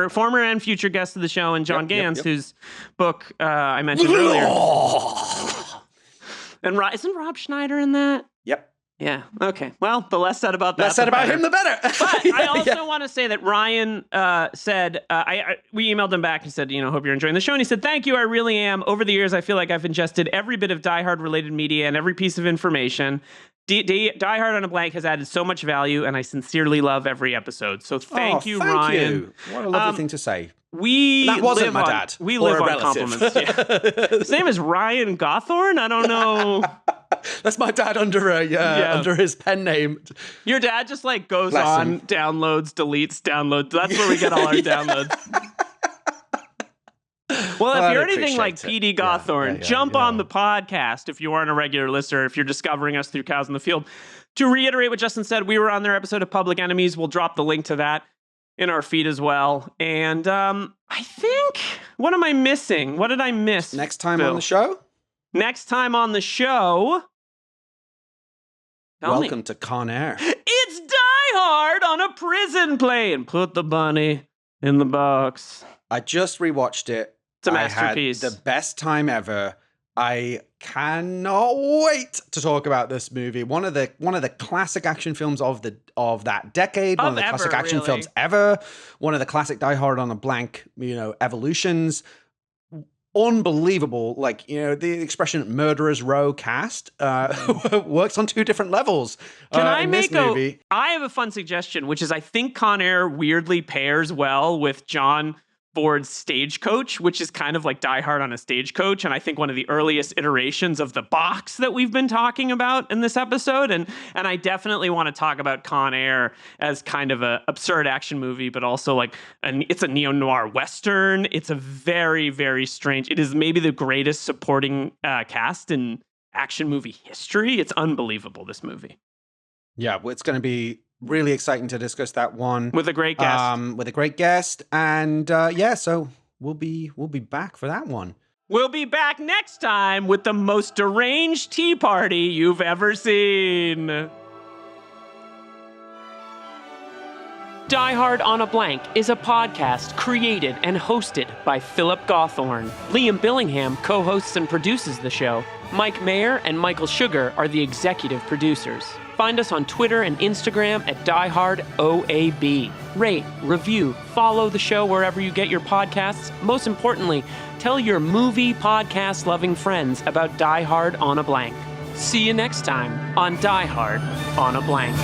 former and future guest of the show, and John Gans, whose book I mentioned earlier. And isn't Rob Schneider in that? Yep. Yeah. Okay. Well, the less said about that, Less said the about better. him, the better. But I also want to say that Ryan said, we emailed him back and said, hope you're enjoying the show. And he said, thank you, I really am. Over the years, I feel like I've ingested every bit of Die Hard related media and every piece of information. Die Hard on a Blank has added so much value, and I sincerely love every episode. So thank you, Ryan. You. What a lovely thing to say. That wasn't my dad. We or live a on relative. compliments. Yeah. His name is Ryan Gothorn. I don't know. That's my dad under under his pen name. Your dad just like goes Bless on, him. downloads, deletes, downloads. That's where we get all our downloads. Well, if I'd you're anything like appreciate PD it. Gothorn, jump on the podcast if you aren't a regular listener, if you're discovering us through Cows in the Field. To reiterate what Justin said, we were on their episode of Public Enemies. We'll drop the link to that in our feed as well. And I think, what am I missing? What did I miss? Next time Phil? on the show? Next time on the show. Tell me. Welcome to Con Air. It's Die Hard on a prison plane. Put the bunny in the box. I just rewatched it. It's a masterpiece. I had the best time ever. I cannot wait to talk about this movie. One of the classic action films of that decade. One of the classic action films ever. One of the classic Die Hard on a Blank, evolutions. unbelievable. Like, the expression "murderers row" cast works on two different levels. Can I in make this movie. I have a fun suggestion, which is I think Con Air weirdly pairs well with John Ford's Stagecoach, which is kind of like Die Hard on a stagecoach, and I think one of the earliest iterations of the box that we've been talking about in this episode. And I definitely want to talk about Con Air as kind of a absurd action movie, but also like it's a neo-noir Western. It's a very, very strange. It is maybe the greatest supporting cast in action movie history. It's unbelievable, this movie. Yeah, well, it's going to be really exciting to discuss that one with a great guest. And so we'll be back for that one. We'll be back next time with the most deranged tea party you've ever seen. Die Hard on a Blank is a podcast created and hosted by Philip Gawthorne. Liam Billingham co-hosts and produces the show. Mike Mayer and Michael Sugar are the executive producers. Find us on Twitter and Instagram at DieHardOAB. Rate, review, follow the show wherever you get your podcasts. Most importantly, tell your movie podcast-loving friends about Die Hard on a Blank. See you next time on Die Hard on a Blank.